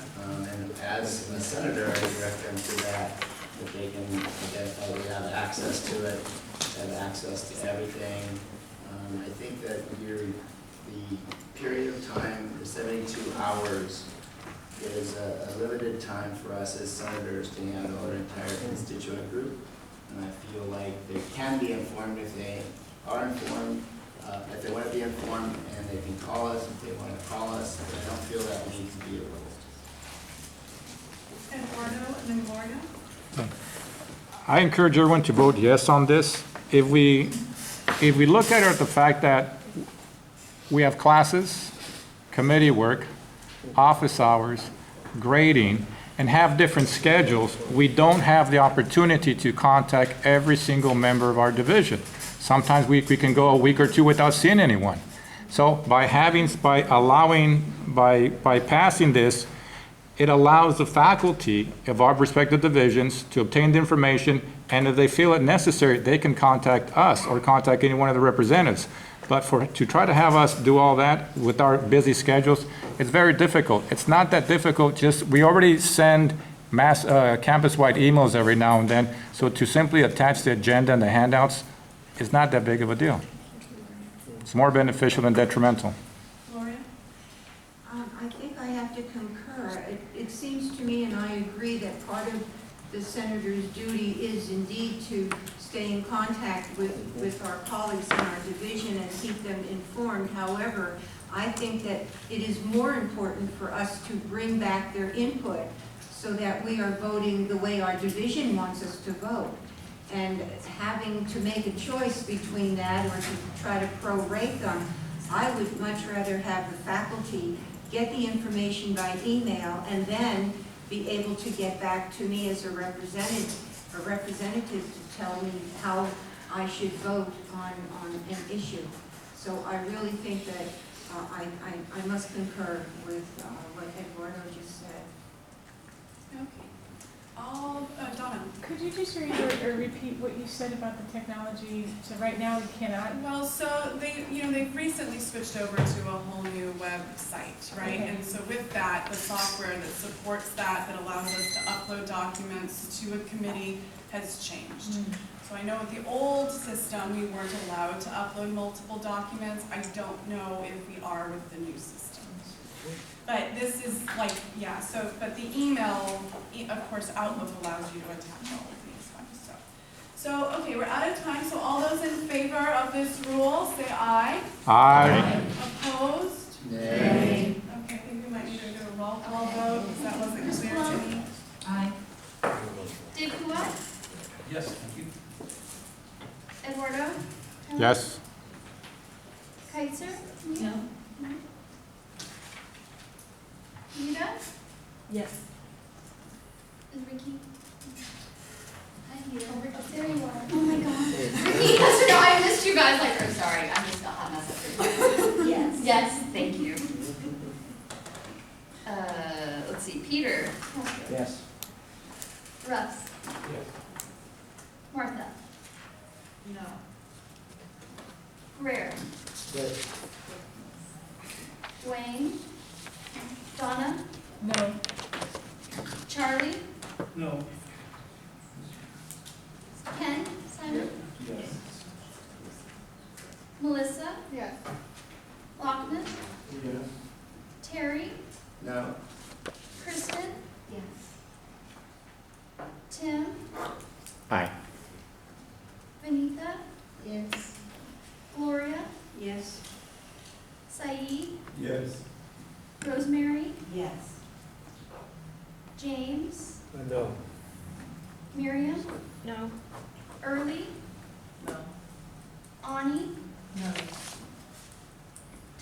and as a senator, I direct them to that they have access to it, have access to everything. I think that the period of time, the 72 hours, is a limited time for us as senators to handle our entire constituent group. And I feel like they can be informed if they are informed, if they want to be informed, and they can call us if they want to call us. But I don't feel that needs to be a rule. Eduardo and then Gloria. I encourage everyone to vote yes on this. If we look at the fact that we have classes, committee work, office hours, grading, and have different schedules, we don't have the opportunity to contact every single member of our division. Sometimes we can go a week or two without seeing anyone. So by passing this, it allows the faculty of our respective divisions to obtain the information, and if they feel it necessary, they can contact us or contact any one of the representatives. But to try to have us do all that with our busy schedules, it's very difficult. It's not that difficult, just, we already send mass, campus-wide emails every now and then, so to simply attach the agenda and the handouts is not that big of a deal. It's more beneficial than detrimental. Gloria? I think I have to concur. It seems to me, and I agree, that part of the senator's duty is indeed to stay in contact with our colleagues in our division and keep them informed. However, I think that it is more important for us to bring back their input so that we are voting the way our division wants us to vote. And having to make a choice between that or to try to prorate them, I would much rather have the faculty get the information by email and then be able to get back to me as a representative to tell me how I should vote on an issue. So I really think that I must concur with what Eduardo just said. Okay. Donna? Could you just read or repeat what you said about the technology? So right now we cannot. Well, so they've recently switched over to a whole new website, right? Okay. And so with that, the software that supports that allows us to upload documents to a committee has changed. So I know with the old system, we weren't allowed to upload multiple documents. I don't know if we are with the new system. But this is like, yeah, so, but the email, of course, Outlook allows you to attach all of these ones, so. Okay, we're out of time, so all those in favor of this rule, say aye. Aye. Opposed? Nay. Okay, I think we might need to do a roll call vote, because that wasn't clear to me. Aye. Dave Kua? Yes, thank you. Eduardo? Yes. Kaiser? No. Nita? Yes. Is Ricky? There you are. Oh my God. Ricky, yes or no? I missed you guys. Like, oh, sorry. I missed a hot mess up here. Yes. Yes. Thank you. Let's see. Peter. Yes. Russ. Yes. Martha. No. Greer. Yes. Dwayne. Donna. No. Charlie. No. Ken. Simon. Yes. Melissa. Yes. Lockman. Yes. Terry. No. Kristen. Yes. Tim. Aye. Benita. Yes. Gloria. Yes. Saeed. Yes. Rosemary. Yes. James. No. Miriam. No. Early. No. Ani. No.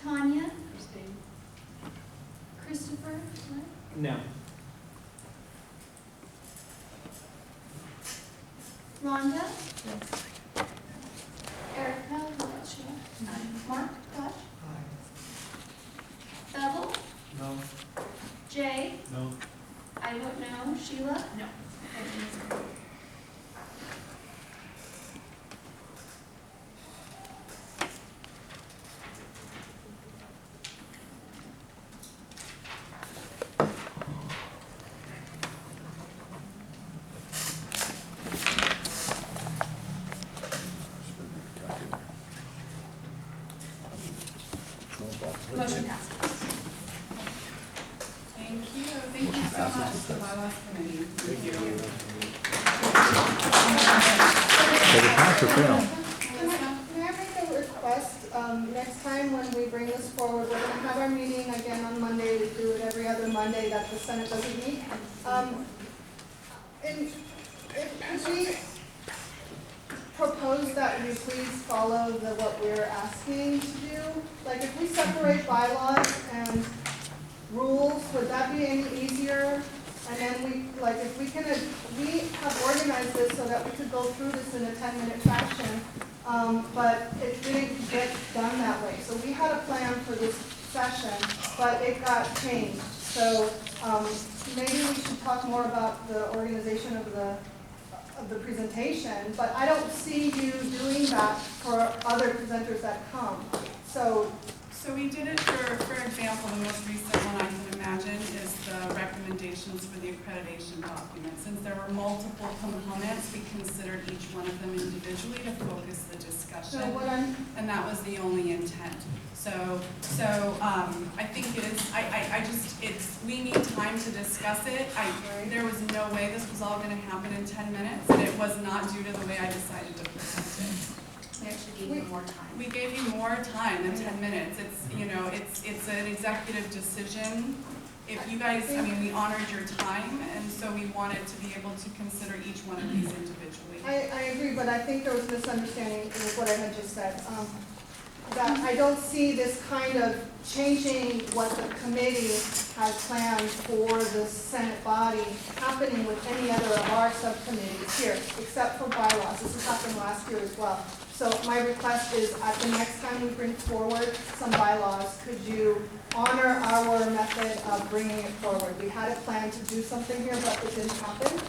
Tanya. Christopher. No. Rhonda. Yes. Erica. Mark. Dutch. Bevel. No. Jay. No. I vote no. Sheila. No. Motion passes. Thank you. Thank you so much, the bylaws committee. Thank you. May I make a request? Next time when we bring this forward, we're going to have our meeting again on Monday. We do it every other Monday that the Senate doesn't meet. And if we propose that we please follow what we're asking to do, like if we separate bylaws and rules, would that be any easier? And then we, like if we can, we have organized this so that we could go through this in a 10-minute fashion, but it didn't get done that way. So we had a plan for this session, but it got changed. So maybe we should talk more about the organization of of the presentation, but I don't see you doing that for other presenters that come. So we did it for example, the most recent one I can imagine is the recommendations for the accreditation document. Since there were multiple components, we considered each one of them individually to focus the discussion. And that was the only intent. I think we need time to discuss it. There was no way this was all gonna happen in 10 minutes, and it was not due to the way I decided to present it. We actually gave you more time. We gave you more time than 10 minutes. It's an executive decision. If you guys, we honored your time, and so we wanted to be able to consider each one of these individually. I agree, but I think there was a misunderstanding with what I had just said. That I don't see this kind of changing what the committee has planned for the Senate body happening with any other of our subcommittees here, except for bylaws. This has happened last year as well. So my request is at the next time we bring forward some bylaws, could you honor our method of bringing it forward? We had a plan to do something here, but it didn't happen.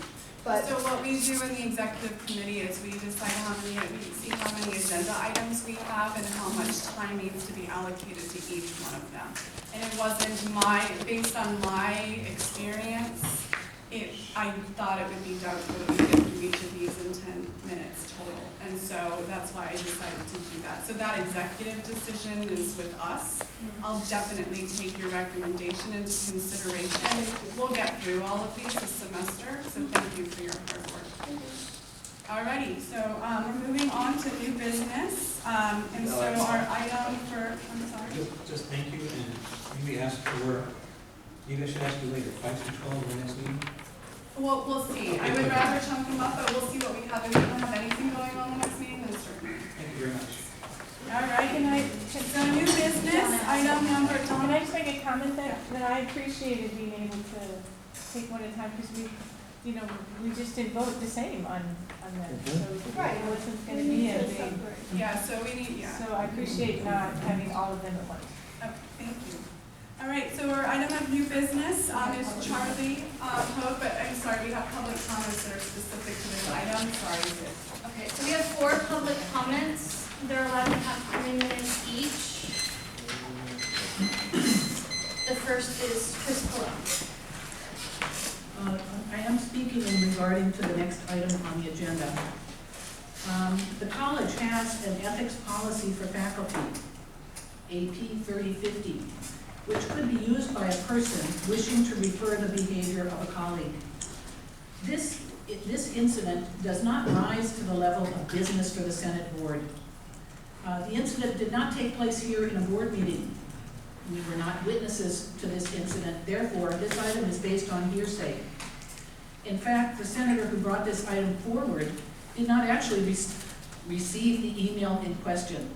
So what we do in the executive committee is we decide we see how many agenda items we have and how much time needs to be allocated to each one of them. And it wasn't based on my experience, I thought it would be doubtful that we could get through each of these in 10 minutes total. And so that's why I decided to do that. So that executive decision is with us. I'll definitely take your recommendation into consideration. We'll get through all of these this semester, so thank you for your hard work. Alrighty, so we're moving on to new business. And so our item for, I'm sorry. Just thank you, and maybe ask for, maybe I should ask you later, 5 to 12 the next meeting? Well, we'll see. I would rather chunk them up, but we'll see what we have. If we don't have anything going on the next meeting, then certainly. Thank you very much. All right, so new business, item number, Can I just make a comment that I appreciated being able to take one at a time, because we just didn't vote the same on that. So Right. it wasn't going to be a big. Yeah, so we need, So I appreciate not having all of them at once. Oh, thank you. All right, so our item of new business is Charlie Hogue, but I'm sorry, we have public comments that are specific to this item. Sorry. Okay, so we have 4 public comments. They're allowed to have 3 minutes each. The first is Chris Cologne. I am speaking in regarding to the next item on the agenda. The college has an ethics policy for faculty, AP 3050, which could be used by a person wishing to refer the behavior of a colleague. This incident does not rise to the level of business for the Senate board. The incident did not take place here in a board meeting. We were not witnesses to this incident. Therefore, this item is based on hearsay. In fact, the senator who brought this item forward did not actually receive the email in question.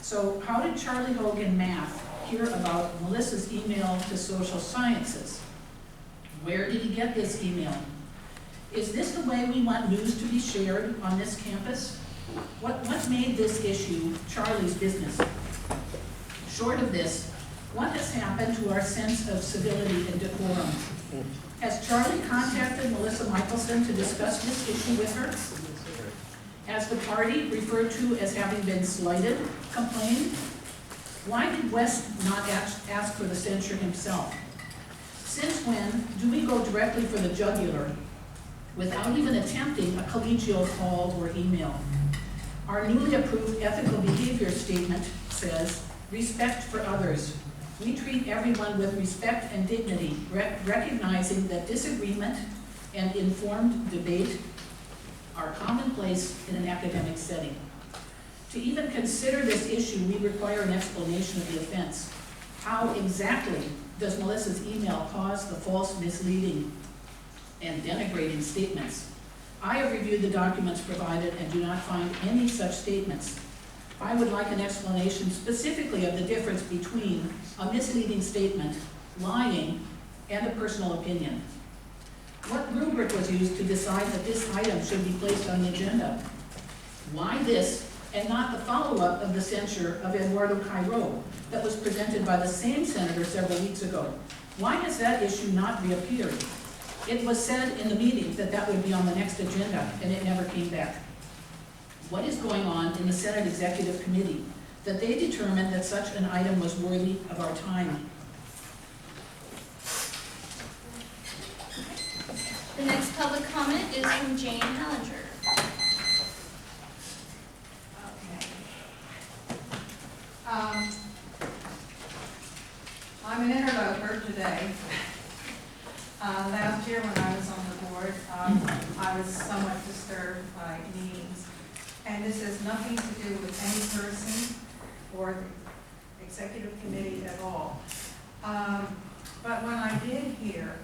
So how did Charlie Hogue in math hear about Melissa's email to social sciences? Where did he get this email? Is this the way we want news to be shared on this campus? What made this issue Charlie's business? Short of this, what has happened to our sense of civility and decorum? Has Charlie contacted Melissa Michelson to discuss this issue with her? Has the party, referred to as having been slighted, complained? Why did West not ask for the censure himself? Since when do we go directly for the jugular without even attempting a collegial call or email? Our newly approved ethical behavior statement says, respect for others. We treat everyone with respect and dignity, recognizing that disagreement and informed debate are commonplace in an academic setting. To even consider this issue, we require an explanation of the offense. How exactly does Melissa's email cause the false, misleading, and denigrating statements? I have reviewed the documents provided and do not find any such statements. I would like an explanation specifically of the difference between a misleading statement, lying, and a personal opinion. What rubric was used to decide that this item should be placed on the agenda? Why this and not the follow-up of the censure of Eduardo Cairo that was presented by the same senator several weeks ago? Why has that issue not reappeared? It was said in the meeting that that would be on the next agenda, and it never came back. What is going on in the Senate Executive Committee that they determined that such an item was worthy of our time? The next public comment is from Jane Hallinger. Okay. I'm an interloper today. Last year when I was on the board, I was somewhat disturbed by meetings. And this has nothing to do with any person or the executive committee at all. But when I did hear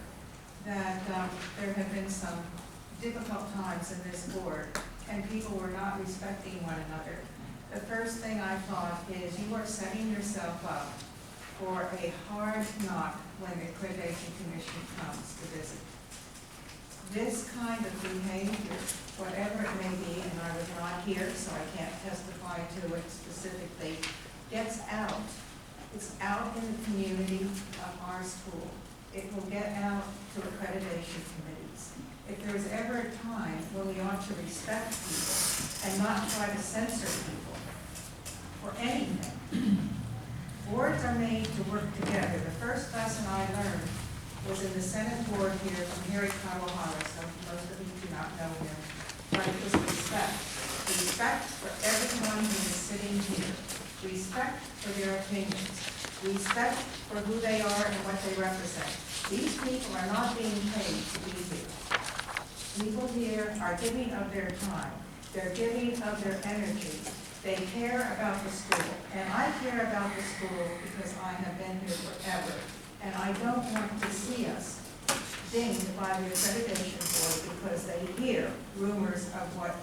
that there have been some difficult times in this board and people were not respecting one another, the first thing I thought is you are setting yourself up for a hard knock when the Accreditation Commission comes to visit. This kind of behavior, whatever it may be, and I was not here, so I can't testify to it specifically, gets out. It's out in the community of our school. It will get out to accreditation committees. If there's ever a time when we ought to respect people and not try to censor people for anything, boards are made to work together. The first lesson I learned was in the Senate board here from Harry Kawahara, so most of you do not know him, but it was respect. Respect for everyone who is sitting here. Respect for their opinions. Respect for who they are and what they represent. These people are not being paid to be here. People here are giving of their time. They're giving of their energy. They care about the school. And I care about the school because I have been here forever. And I don't want to see us dinged by the accreditation board because they hear rumors of what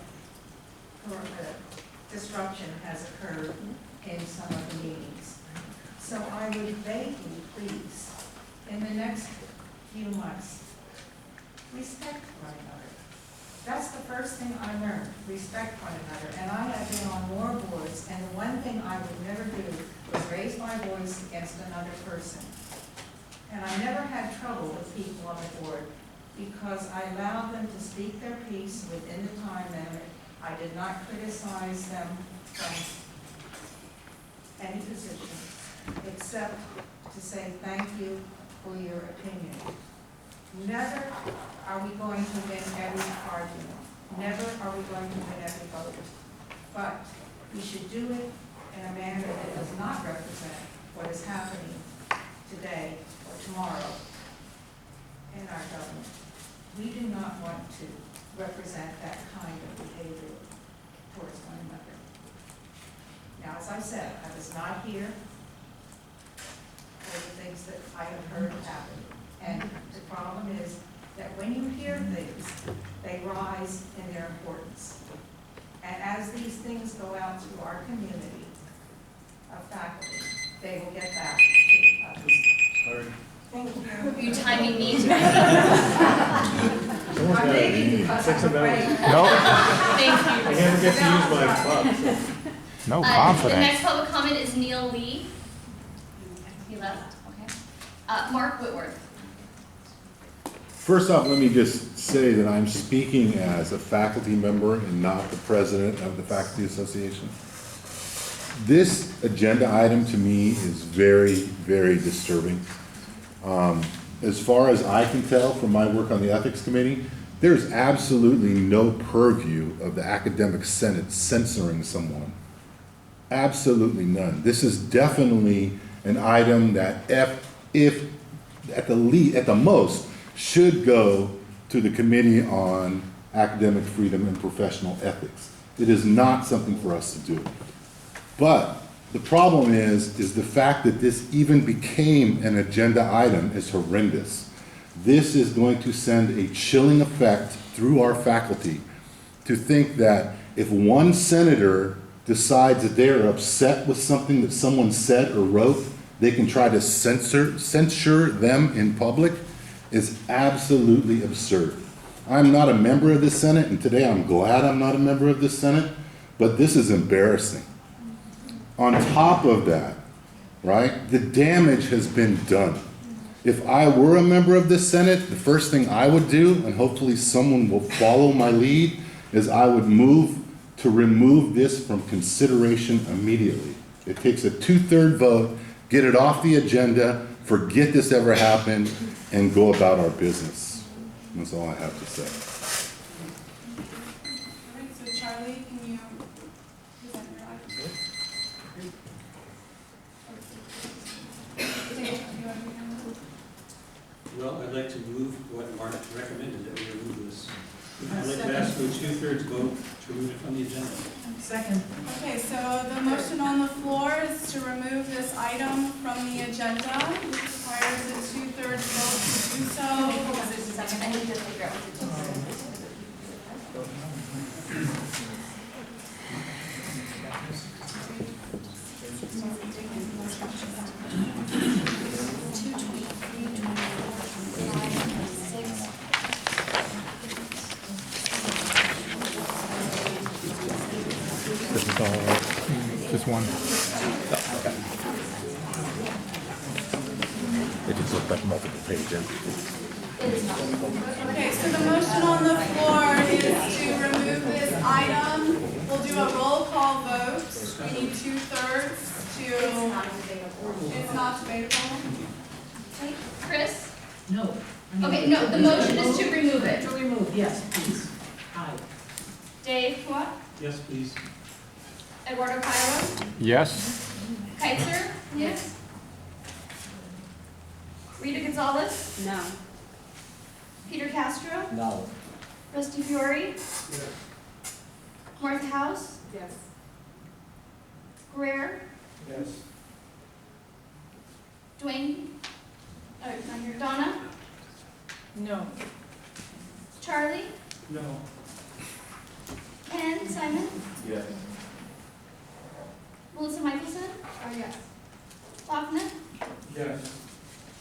disruption has occurred in some of the meetings. So I would beg you, please, in the next few months, respect one another. That's the first thing I learned, respect one another. And I have been on more boards, and the one thing I would never do was raise my voice against another person. And I never had trouble with people on the board because I allowed them to speak their piece within the time limit. I did not criticize them from any position, except to say thank you for your opinion. Never are we going to win every argument. Never are we going to win every vote. But we should do it in a manner that does not represent what is happening today or tomorrow in our government. We do not want to represent that kind of behavior towards one another. Now, as I said, I was not here for the things that I have heard happen. And the problem is that when you hear things, they rise in their importance. And as these things go out to our community of faculty, they will get back to us. Sorry. Thank you. You timing me? I'm maybe because I'm afraid. No, Thank you. I never get to use my butt. no The confidence. next public comment is Neil Lee. He left, okay. Mark Whitworth. First off, let me just say that I'm speaking as a faculty member and not the president of the Faculty Association. This agenda item to me is very, very disturbing. As far as I can tell from my work on the Ethics Committee, there's absolutely no purview of the Academic Senate censoring someone. Absolutely none. This is definitely an item that if at the most, should go to the Committee on Academic Freedom and Professional Ethics. It is not something for us to do. But the problem is the fact that this even became an agenda item is horrendous. This is going to send a chilling effect through our faculty to think that if one senator decides that they are upset with something that someone said or wrote, they can try to censure them in public is absolutely absurd. I'm not a member of the Senate, and today I'm glad I'm not a member of the Senate, but this is embarrassing. On top of that, right, the damage has been done. If I were a member of this Senate, the first thing I would do, and hopefully someone will follow my lead, is I would move to remove this from consideration immediately. It takes a 2/3 vote, get it off the agenda, forget this ever happened, and go about our business. That's all I have to say. All right, so Charlie, can you present your item? Dave, do you want to begin? Well, I'd like to move what Mark recommended, that we remove this. I'd like to ask for a 2/3 vote to remove it from the agenda. Second. Okay, so the motion on the floor is to remove this item from the agenda. It requires a 2/3 vote to do so. Hold on just a second, I need to figure out what to do. This is all, just one. It just looks like multiple pages. Okay, so the motion on the floor is to remove this item. We'll do a roll call vote. We need 2/3 to, it's not debatable. Okay, Chris? No. Okay, no, the motion is to remove it. To remove, yes, please. Aye. Dave, what? Yes, please. Eduardo Cairo? Yes? Keizer? Yes. Rita Gonzalez? No. Peter Castro? No. Rusty Fiore? Martha House? Yes. Guerrero? Yes. Dwayne? Oh, not here. Donna? No. Charlie? No. Ken? Simon? Yes. Melissa Michelson? Yes. Lochner? Yes.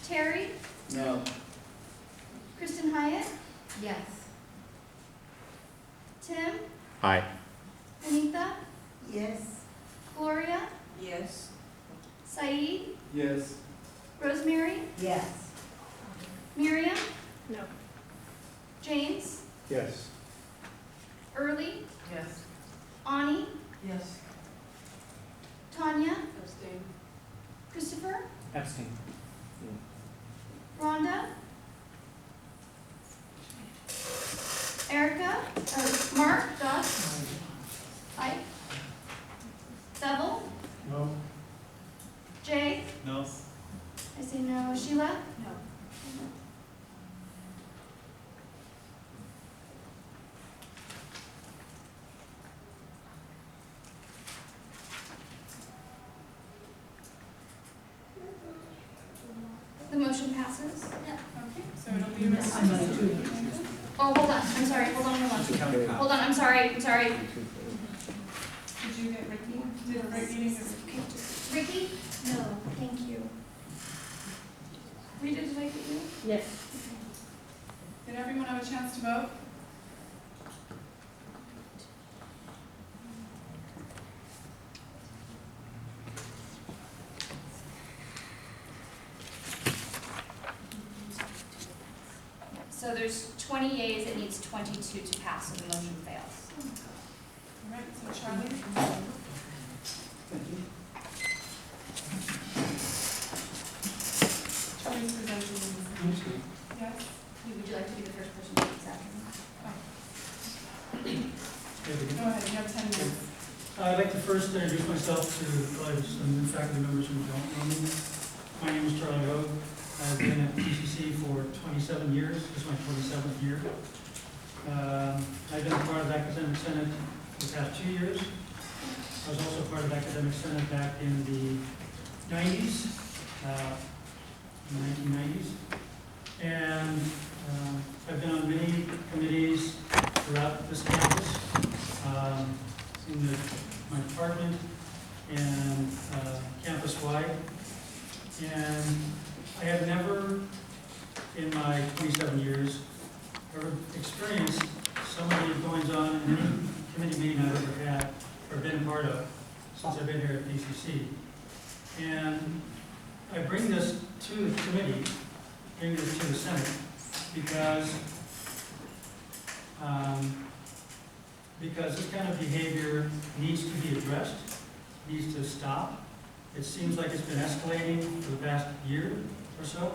Terry? No. Kristen Hyatt? Yes. Tim? Aye. Anita? Yes. Gloria? Yes. Saeed? Yes. Rosemary? Yes. Miriam? No. Yes. James? Early? Yes. Ani? Yes. Tanya? Abstain. Christopher? Abstain. Rhonda? Erica? Mark? Doug? Ike? Bevel? No. Jay? No. I say no. Sheila? No. The motion passes. Okay, so it'll be I'm gonna removed. do. Oh, hold on. I'm sorry. Hold on. Hold on. I'm sorry. Did you get Ricky? Did Ricky? Ricky? No, thank you. Rita, did I get you? Yes. Did everyone have a chance to vote? So there's 20 yeas, it needs 22 to pass, so the motion fails. All right, so Charlie? Charlie's presenting. Yes? Would you like to be the first person to present? Go ahead, you have 10 minutes. I'd like to first introduce myself to probably some new faculty members who don't know me. My name is Charlie Hogue. I've been at PCC for 27 years. This is my 27th year. I've been part of Academic Senate for the past 2 years. I was also part of Academic Senate back in the 90s, 1990s. And I've been on many committees throughout this campus, in my department and campus-wide. And I have never, in my 27 years, ever experienced so many goings-on in any committee meeting I've ever had or been a part of since I've been here at PCC. And I bring this to the committee bring this to the Senate because this kind of behavior needs to be addressed, needs to stop. It seems like it's been escalating for the past year or so.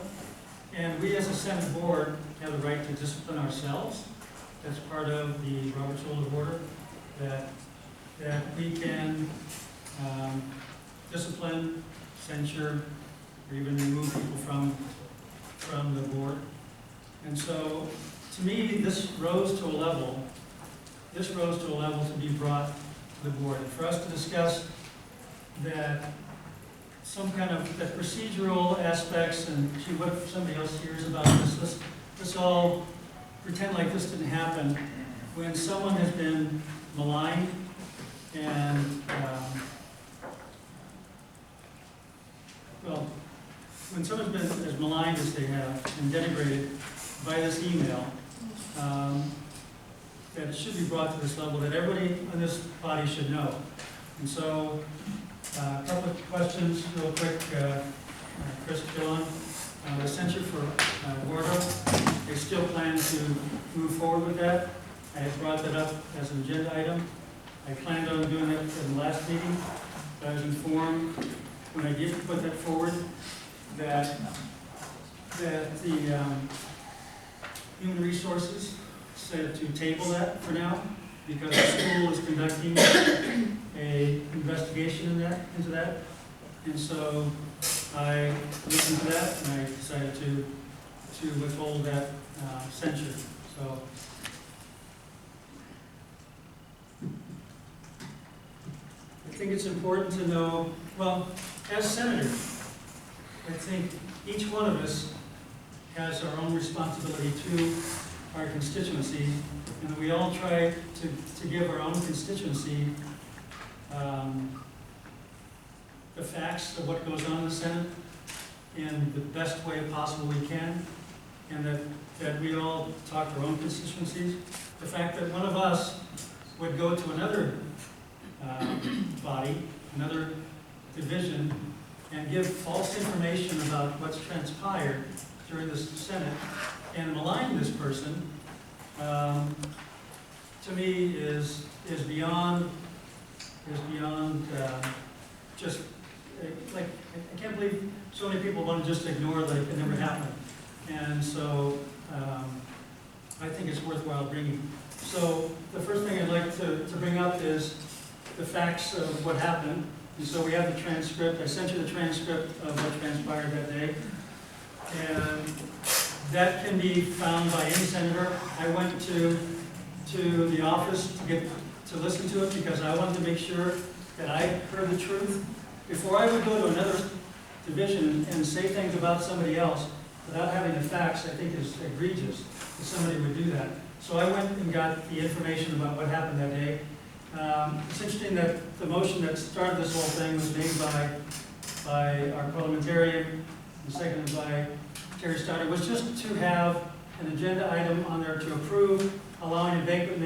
And we as a Senate board have the right to discipline ourselves. That's part of the Robert's Rule of Order, that we can discipline, censure, or even remove people from the board. And so, to me, this rose to a level to be brought to the board. And for us to discuss that some kind of the procedural aspects and gee, what if somebody else hears about this? Let's all pretend like this didn't happen. When someone has been maligned and when someone's been as maligned as they have and denigrated by this email, that it should be brought to this level, that everybody on this body should know. And so, a couple of questions real quick. Chris Dillon, the censure for Gordo, they still plan to move forward with that. I had brought that up as an agenda item. I planned on doing that in the last meeting. I was informed when I did put that forward that the Human Resources said to table that for now because the school is conducting a investigation into that. And so I listened to that and I decided to withhold that censure. So I think it's important to know, well, as senators, I think each one of us has our own responsibility to our constituency, and we all try to give our own constituency the facts of what goes on in the Senate in the best way possible we can, and that we all talk to our own constituencies. The fact that one of us would go to another body, another division, and give false information about what's transpired during the Senate and malign this person, to me is beyond just like I can't believe so many people want to just ignore like it never happened, and so I think it's worthwhile bringing. So the first thing I'd like to bring up is the facts of what happened. And so we have the transcript. I sent you the transcript of what transpired that day. And that can be found by any senator. I went to the office to listen to it because I wanted to make sure that I heard the truth. Before I would go to another division and say things about somebody else without having the facts, I think is egregious that somebody would do that. So I went and got the information about what happened that day. It's interesting that the motion that started this whole thing was made by our parliamentarian and seconded by Terry Stoddard, was just to have an agenda item on there to approve allowing a banquet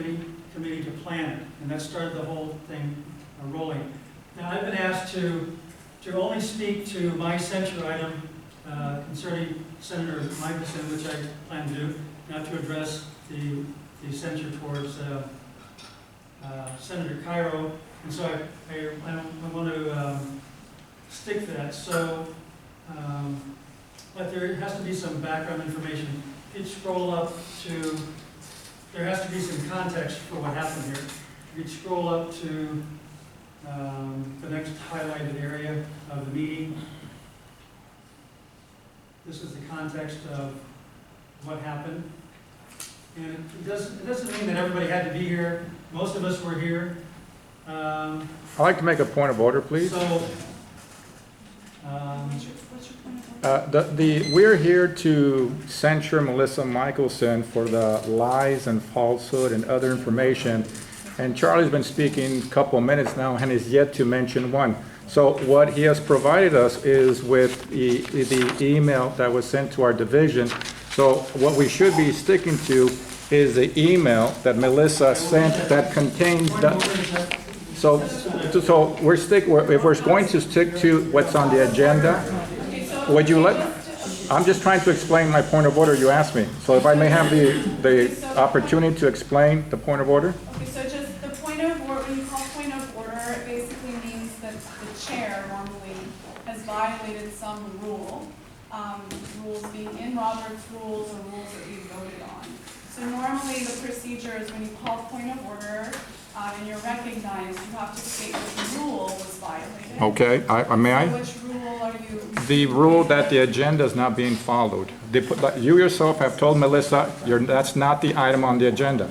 committee to plan it. And that started the whole thing rolling. Now I've been asked to only speak to my censure item concerning Senator Michelson, which I plan to do, not to address the censure towards Senator Cairo, and so I want to stick to that. So, but there has to be some background information. If you scroll up to, there has to be some context for what happened here. If you scroll up to the next highlighted area of the meeting, this is the context of what happened. And it doesn't mean that everybody had to be here. Most of us were here. I'd like to make a point of order, please. So, we're here to censure Melissa Michelson for the lies and falsehood and other information. And Charlie's been speaking a couple of minutes now and is yet to mention one. So what he has provided us is with the email that was sent to our division. So what we should be sticking to is the email that Melissa sent that contains the, so if we're going to stick to what's on the agenda, would you let, I'm just trying to explain my point of order you asked me. So if I may have the opportunity to explain the point of order? Okay, so just the point of order, when you call point of order, it basically means that the chair normally has violated some rule. Rules being in Robert's rules or rules that we voted on. So normally the procedure is when you call point of order and you're recognized, you have to state which rule was violated. Okay, may I? So which rule are you? The rule that the agenda is not being followed. You yourself have told Melissa that's not the item on the agenda.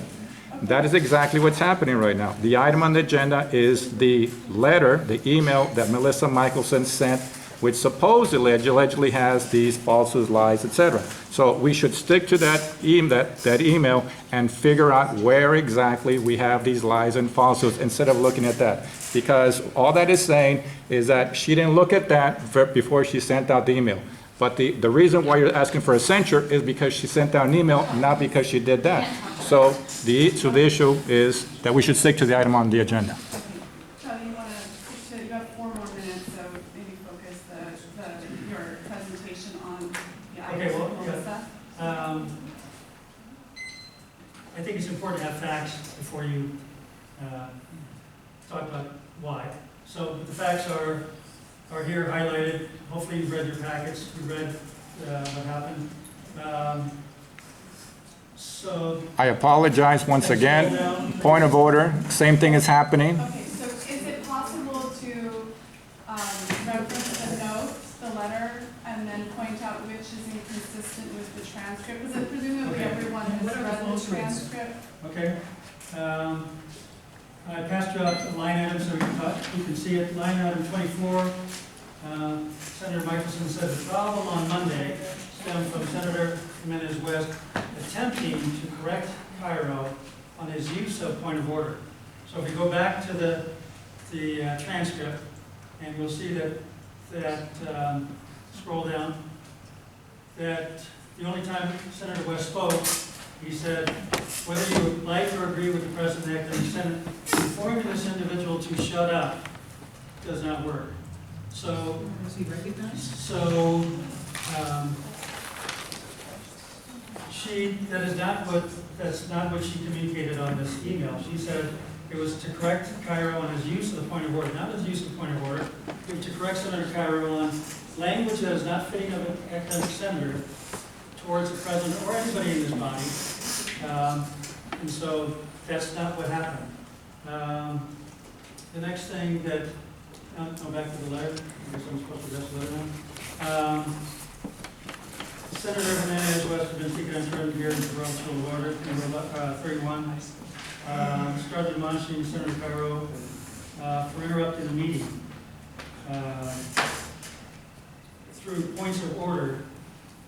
That is exactly what's happening right now. The item on the agenda is the letter, the email that Melissa Michelson sent, which supposedly, allegedly has these falsehoods, lies, etc. So we should stick to that email and figure out where exactly we have these lies and falsehoods instead of looking at that. Because all that is saying is that she didn't look at that before she sent out the email. But the reason why you're asking for a censure is because she sent out an email, not because she did that. So the issue is that we should stick to the item on the agenda. Charlie, you want to, you have 4 more minutes, so maybe focus your presentation on the items of Melissa. I think it's important to have facts before you talk about why. So the facts are here highlighted. Hopefully you've read your packets, you read what happened. So I apologize once again. Point of order, same thing is happening. Okay, so is it possible to reference the note, the letter, and then point out which is inconsistent with the transcript? Because presumably everyone has read the transcript. Okay. I passed you out a line item so you can see it. Line item 24. Senator Michelson said the problem on Monday stemmed from Senator Jimenez West attempting to correct Cairo on his use of point of order. So if you go back to the transcript, and you'll see that scroll down, that the only time Senator West spoke, he said, whether you like or agree with the President acting in the Senate, informing this individual to shut up does not work. So, is he recognized? So, that's not what she communicated on this email. She said it was to correct Cairo on his use of the point of order, not his use of the point of order. It was to correct Senator Cairo on language that is not fitting of an academic senator towards the president or anybody in this body. And so that's not what happened. The next thing that, I'll back to the letter. I guess I'm supposed to address the letter now. Senator Jimenez West has been speaking on term here in the Royal Rule of Order, number 31. Started admonishing Senator Cairo for interrupting the meeting through points of order.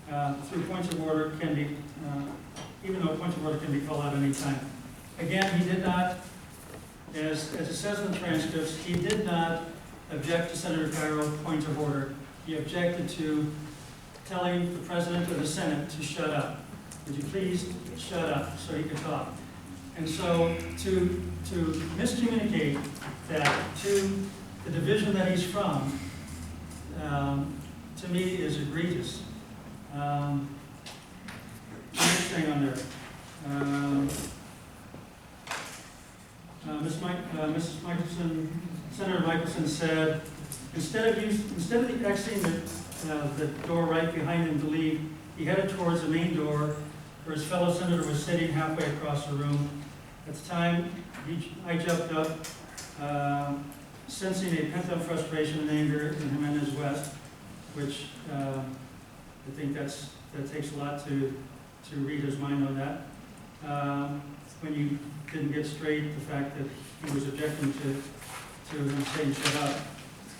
Can be, even though points of order can be called out any time. Again, he did not, as it says in the transcripts, he did not object to Senator Cairo points of order. He objected to telling the President of the Senate to shut up. Would you please shut up so he could talk? And so to miscommunicate that to the division that he's from, to me is egregious. Next thing on there. Mrs. Michelson, Senator Michelson said, instead of exiting the door right behind him to leave, he headed towards the main door where his fellow senator was sitting halfway across the room. At the time, I jumped up, sensing a pent-up frustration and anger in Jimenez West, which I think that takes a lot to read his mind on that. When you didn't get straight the fact that he was objecting to him saying shut up.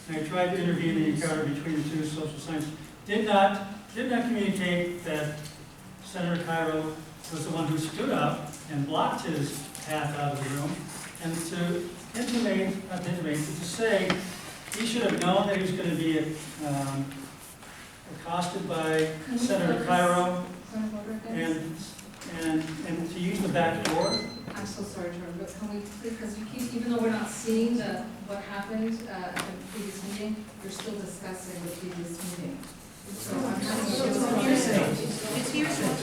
And I tried to intervene in the encounter between the two social science. Did not communicate that Senator Cairo was the one who stood up and blocked his path out of the room, and to say he should have known that he was going to be accosted by Senator Cairo, and to use the back door. I'm so sorry, Jordan, but can we, because you keep, even though we're not seeing what happened at the previous meeting, you're still discussing the previous meeting. It's hearsay.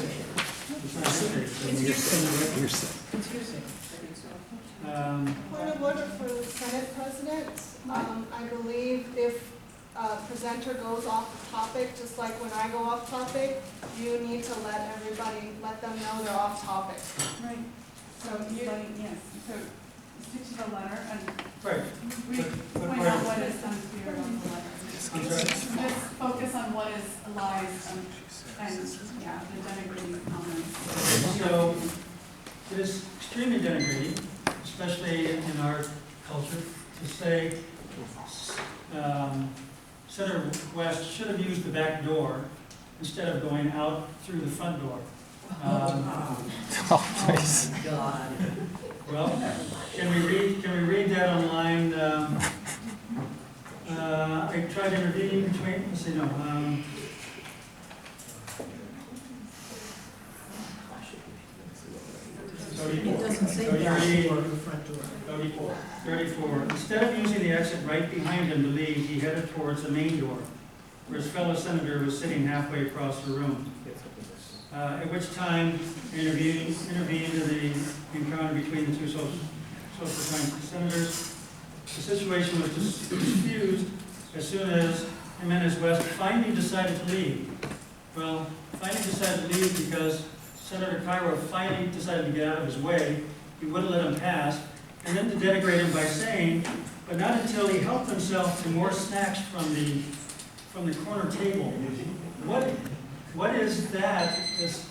Point of order for the Senate President. I believe if a presenter goes off topic, just like when I go off topic, you need to let them know they're off topic. Right. So you're letting, yes, so stick to the letter and Right. point out what is unclear on the letter. I'm sorry. Just focus on what is lies and yeah, the denigrating comments. So it is extremely denigrating, especially in our culture, to say Senator West should have used the back door instead of going out through the front door. Oh, please. Well, can we read that on line? I tried intervening between, let's see, no. It doesn't say back door or front door. 34. Instead of using the exit right behind him to leave, he headed towards the main door, where his fellow senator was sitting halfway across the room. At which time, intervened in the encounter between the two social science senators. The situation was diffused as soon as Jimenez West finally decided to leave. Well, finally decided to leave because Senator Cairo finally decided to get out of his way. He wouldn't let him pass, and then to denigrate him by saying, but not until he helped himself to more snacks from the corner table. What is that, as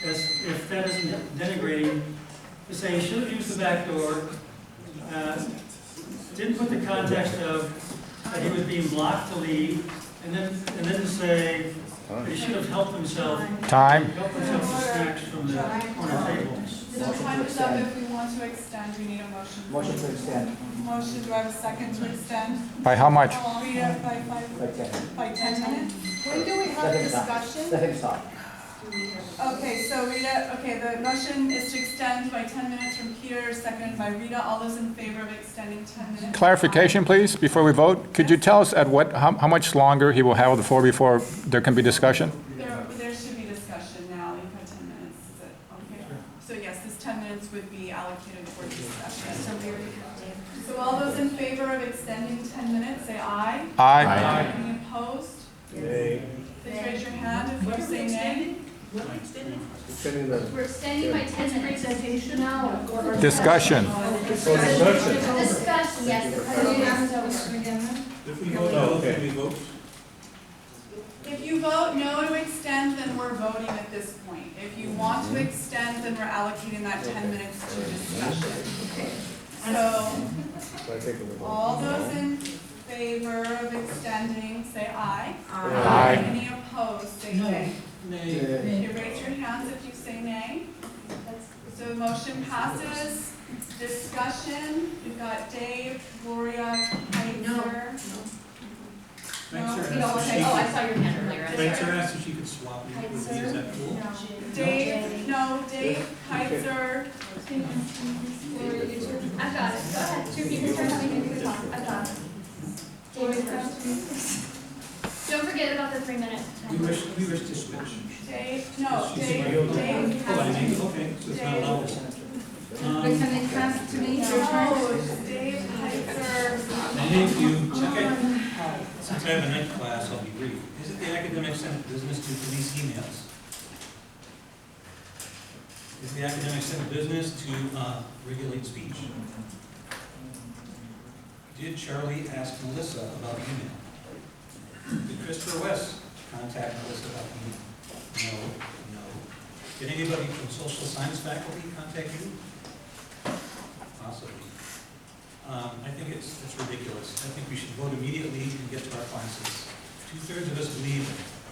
if that isn't denigrating, to say he should have used the back door, didn't put the context of that he was being blocked to leave, and then to say that he should have helped himself. Time. Help himself to snacks from the corner table. So time is up. If we want to extend, we need a motion. Motion to extend. Motion, do I have a second to extend? By how much? Rita, by 10 minutes? When do we have a discussion? Second stop. Okay, so Rita, the motion is to extend by 10 minutes from Peter, seconded by Rita. All those in favor of extending 10 minutes? Clarification, please, before we vote. Could you tell us at how much longer he will have the floor before there can be discussion? There should be discussion now. You've had 10 minutes. Is it okay? So yes, this 10 minutes would be allocated for discussion. So all those in favor of extending 10 minutes, say aye. Aye. Any opposed? Nay. Please raise your hand if you say nay. We're extending by 10 minutes. Presentation now. Discussion. Discussion, yes. If we vote no, can we vote? If you vote no to extend, then we're voting at this point. If you want to extend, then we're allocating that 10 minutes to discussion. So, all those in favor of extending, say aye. Aye. Any opposed, say nay. Nay. You raise your hands if you say nay. So the motion passes. Discussion, we've got Dave, Gloria, Kaiser. I saw your hand earlier. Spencer asked if she could swap me with me, is that cool? Dave, Kaiser. I've got it. Go ahead. Two people start having a good talk. I've got it. Don't forget about the 3 minute We time. wish to switch. Dave, Oh, I think, okay, so it's not allowed. But can they pass to me? Dave, Kaiser. Thank you. Okay. Since I have a night class, I'll be brief. Is it the academic senate business to police emails? Is the academic senate business to regulate speech? Did Charlie ask Melissa about email? Did Christopher West contact Melissa about email? No. Did anybody from social science faculty contact you? Possibly. I think it's ridiculous. I think we should vote immediately and get to our classes. 2/3 of us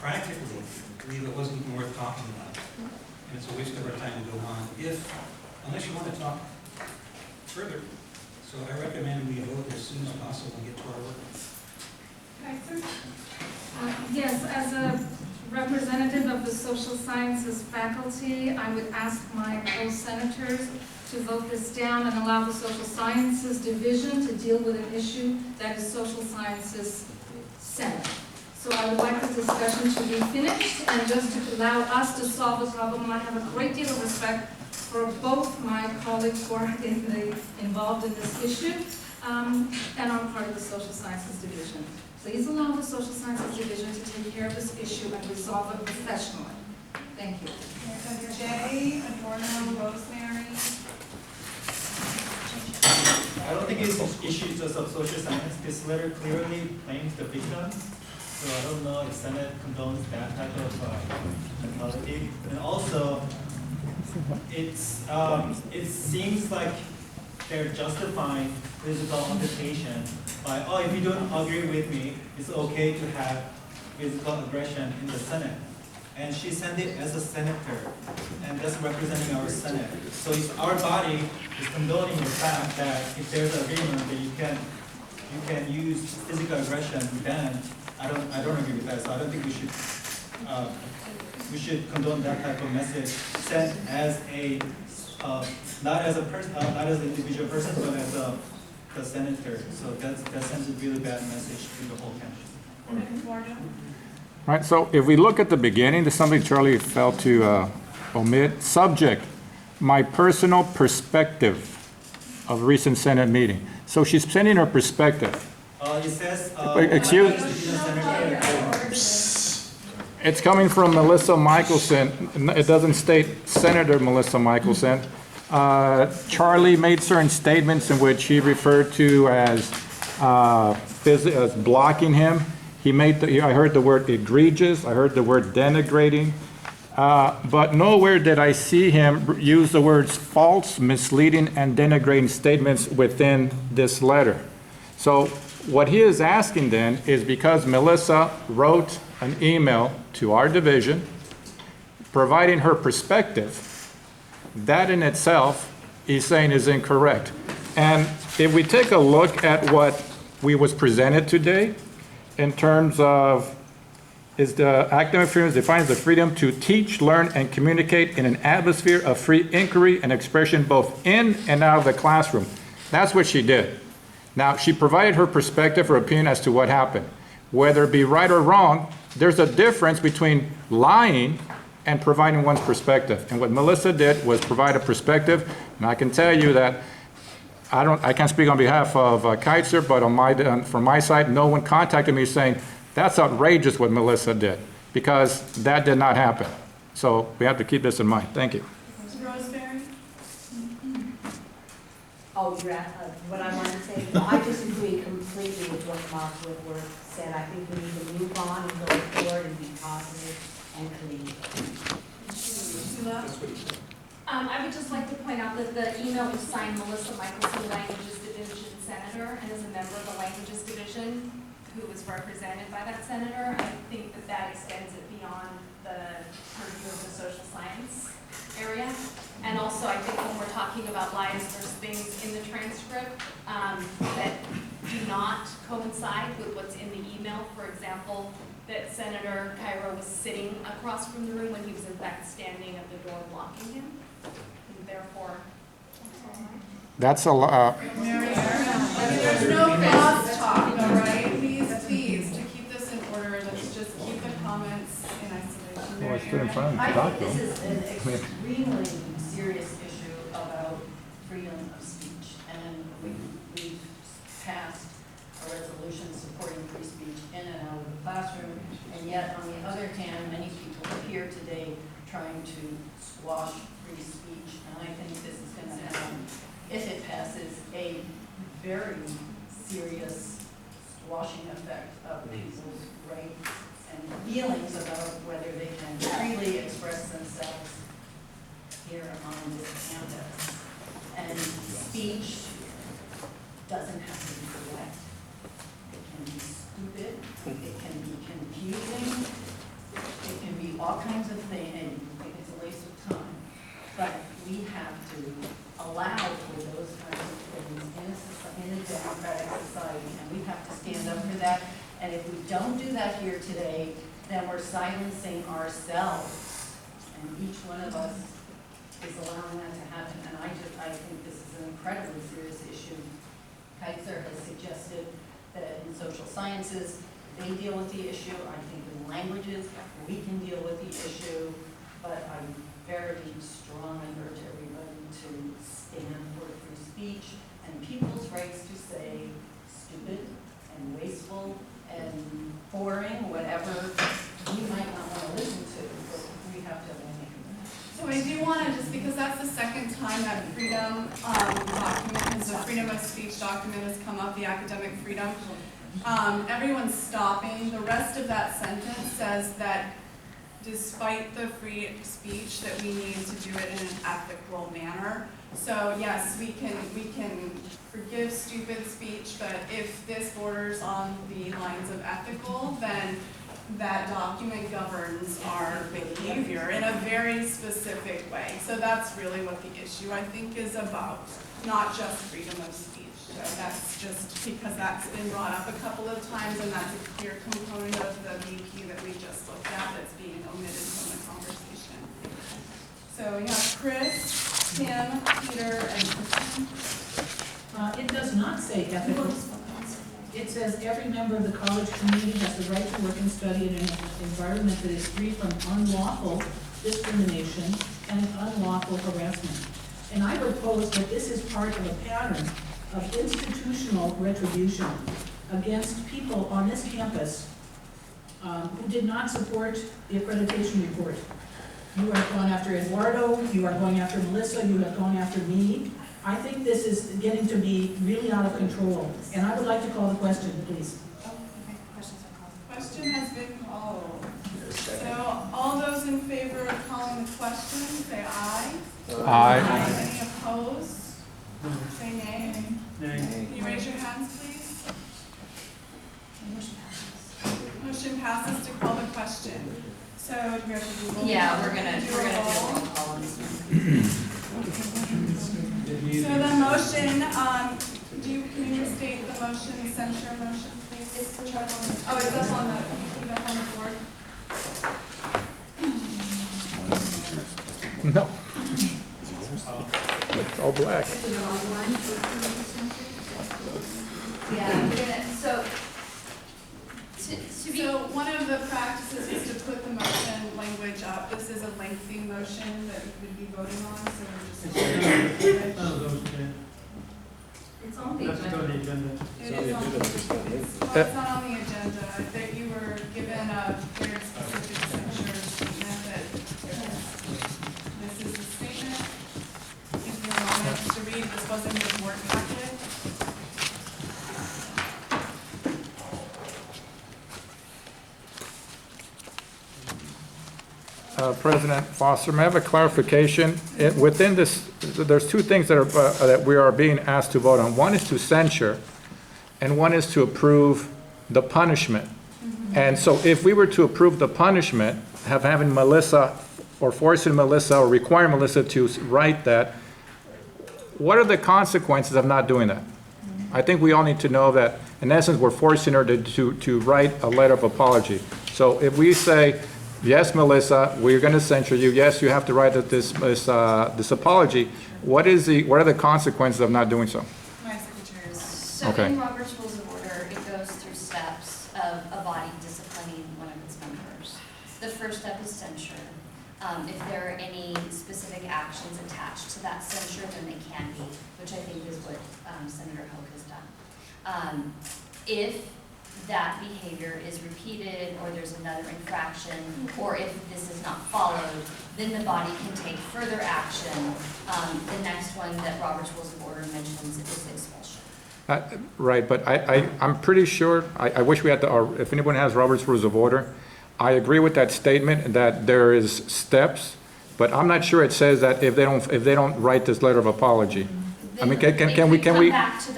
practically believe it wasn't even worth talking about. And it's a waste of our time to go on unless you want to talk further. So I recommend we vote as soon as possible and get to our work. Kaiser? Yes, as a representative of the social sciences faculty, I would ask my co-senators to vote this down and allow the social sciences division to deal with an issue that is social sciences senate. So I would like the discussion to be finished, and just to allow us to solve the problem. I have a great deal of respect for both my colleagues who are involved in this issue, and I'm part of the Social Sciences Division. Please allow the Social Sciences Division to take care of this issue and resolve it professionally. Thank you. Jay, Adorno, Rosemary. I don't think it's issues just of social science. This letter clearly blames the victim. So I don't know if Senate condones that type of mentality. And also, it seems like they're justifying physical altercation by, oh, if you don't agree with me, it's okay to have physical aggression in the Senate. And she sent it as a senator, and that's representing our Senate. So if our body is condoning the fact that if there's an agreement that you can use physical aggression, then I don't agree with that. So I don't think we should condone that type of message sent as a not as a person, not as an individual person, but as the senator. So that sends a really bad message to the whole country. Right, so if we look at the beginning, there's something Charlie failed to omit. Subject, my personal perspective of recent Senate meeting. So she's sending her perspective. It says, excuse? It's coming from Melissa Michelson. It doesn't state Senator Melissa Michelson. Charlie made certain statements in which he referred to as blocking him. I heard the word egregious, I heard the word denigrating, but nowhere did I see him use the words false, misleading, and denigrating statements within this letter. So what he is asking then is, because Melissa wrote an email to our division providing her perspective, that in itself he's saying is incorrect. And if we take a look at what we was presented today, in terms of, is the academic freedom defines the freedom to teach, learn, and communicate in an atmosphere of free inquiry and expression both in and out of the classroom. That's what she did. Now, she provided her perspective or opinion as to what happened. Whether it be right or wrong, there's a difference between lying and providing one's perspective. And what Melissa did was provide a perspective, and I can tell you that I can't speak on behalf of Kaiser, but from my side, no one contacted me saying, that's outrageous what Melissa did, because that did not happen. So we have to keep this in mind. Thank you. Rosemary? Oh, you're at, what I want to say, I disagree completely with what Mark Whitworth said. I think we need to move on and go forward and be positive and clean. I would just like to point out that the email was signed Melissa Michelson, Languages Division Senator, and as a member of the Languages Division, who was represented by that senator, I think that that extends it beyond the purview of the social science area. And also, I think when we're talking about lies, there's things in the transcript that do not coincide with what's in the email. For example, that Senator Cairo was sitting across from the room when he was in fact standing at the door blocking him. And therefore, that's a lot. There's no cross-talk, all right? Please, to keep this in order, let's just keep the comments in isolation. Well, I stood in front of I him, think this is an extremely serious issue about freedom of speech, and we've passed a resolution supporting free speech in and out of the classroom, and yet, on the other hand, many people are here today trying to squash free speech, and I think this is going to have, if it passes, a very serious squashing effect of people's rights and feelings about whether they can freely express themselves here on this campus. And speech doesn't have to be correct. It can be stupid, it can be confusing, it can be all kinds of things, and you think it's a waste of time. But we have to allow for those kinds of things in a democratic society, and we have to stand up for that. And if we don't do that here today, then we're silencing ourselves, and each one of us is allowing that to happen. And I think this is an incredibly serious issue. Kaiser has suggested that in social sciences, they deal with the issue. I think in languages, we can deal with the issue, but I very strongly urge everybody to stand for free speech and people's rights to say stupid and wasteful and boring, whatever we might not want to listen to, but we have to only. So I do want to, just because that's the second time that freedom document, the freedom of speech document has come up, the academic freedom. Everyone's stopping. The rest of that sentence says that despite the free speech, that we need to do it in an ethical manner. So yes, we can forgive stupid speech, but if this borders on the lines of ethical, then that document governs our behavior in a very specific way. So that's really what the issue, I think, is about, not just freedom of speech. So that's just because that's been brought up a couple of times, and that's a clear component of the VP that we just looked at that's being omitted from the conversation. So we have Chris, Tim, Peter, and Kristen. It does not say ethical. It says every member of the college community has the right to work and study in an environment that is free from unlawful discrimination and unlawful harassment. And I would pose that this is part of a pattern of institutional retribution against people on this campus who did not support the accreditation report. You have gone after Eduardo, you are going after Melissa, you have gone after me. I think this is getting to be really out of control, and I would like to call the question, please. Question has been called. So all those in favor of calling the question, say aye. Aye. Any opposed? Say nay. Nay. Can you raise your hands, please? Motion passes to call the question. So do we have to do roll? Yeah, we're gonna do a roll call on this one. So the motion, can you restate the motion, the censure motion, please? It's up on the board. No. It's all black. Yeah, we're gonna, so one of the practices is to put the motion language up. This is a lengthy motion that we would be voting on, so we're just. It's on the That's agenda. on the agenda. It is on the agenda. It's not on the agenda, that you were given a very specific censure statement that this is the statement. If you want to read, this wasn't the board packet. President Foster, may I have a clarification? Within this, there's two things that are that we are being asked to vote on. One is to censure, and one is to approve the punishment. And so if we were to approve the punishment, having Melissa, or forcing Melissa, or requiring Melissa to write that, what are the consequences of not doing that? I think we all need to know that, in essence, we're forcing her to write a letter of apology. So if we say, yes, Melissa, we're going to censure you. Yes, you have to write this apology. What are the consequences of not doing so? My secretary is. So Okay. in Robert's Rules of Order, it goes through steps of a body disciplining one of its members. The first step is censure. If there are any specific actions attached to that censure, then they can be, which I think is what Senator Hoke has done. If that behavior is repeated, or there's another infraction, or if this is not followed, then the body can take further action. The next one that Robert's Rules of Order mentions is expulsion. Right, but I'm pretty sure, I wish we had if anyone has Robert's Rules of Order, I agree with that statement that there is steps, but I'm not sure it says that if they don't write this letter of apology. I mean, can we? It would have to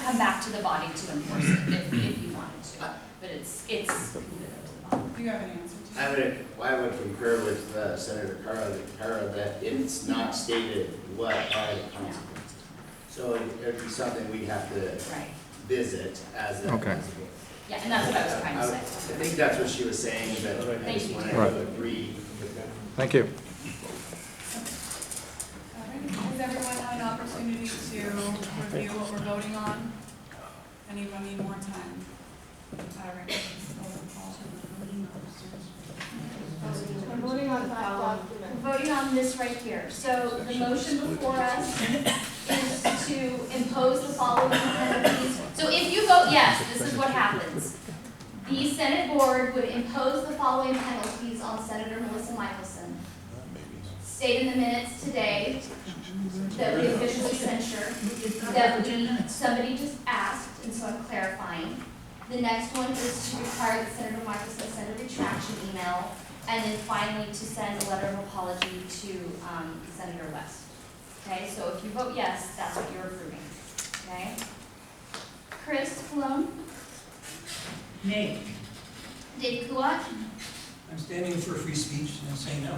come back to the body to enforce it if you wanted to, but it's Do you have an answer to I would concur with Senator Cara that it's not stated what are the consequences. So it'd be something we'd have to visit as a. Okay. Yeah, and that's what I was trying to say. I think that's what she was saying, but I just wanted to agree with that. Thank you. Has everyone had an opportunity to review what we're voting on? Anyone need more time? I'm voting on that document. Voting on this right here. So the motion before us is to impose the following penalties. So if you vote yes, this is what happens. The Senate board would impose the following penalties on Senator Melissa Michelson. State in the minutes today that we officially censure, that somebody just asked, and so I'm clarifying. The next one is to require that Senator Michelson send a retraction email, and then finally to send a letter of apology to Senator West. Okay, so if you vote yes, that's what you're approving. Okay? Chris Cologne? Nay. David Kuat? I'm standing for free speech and saying no.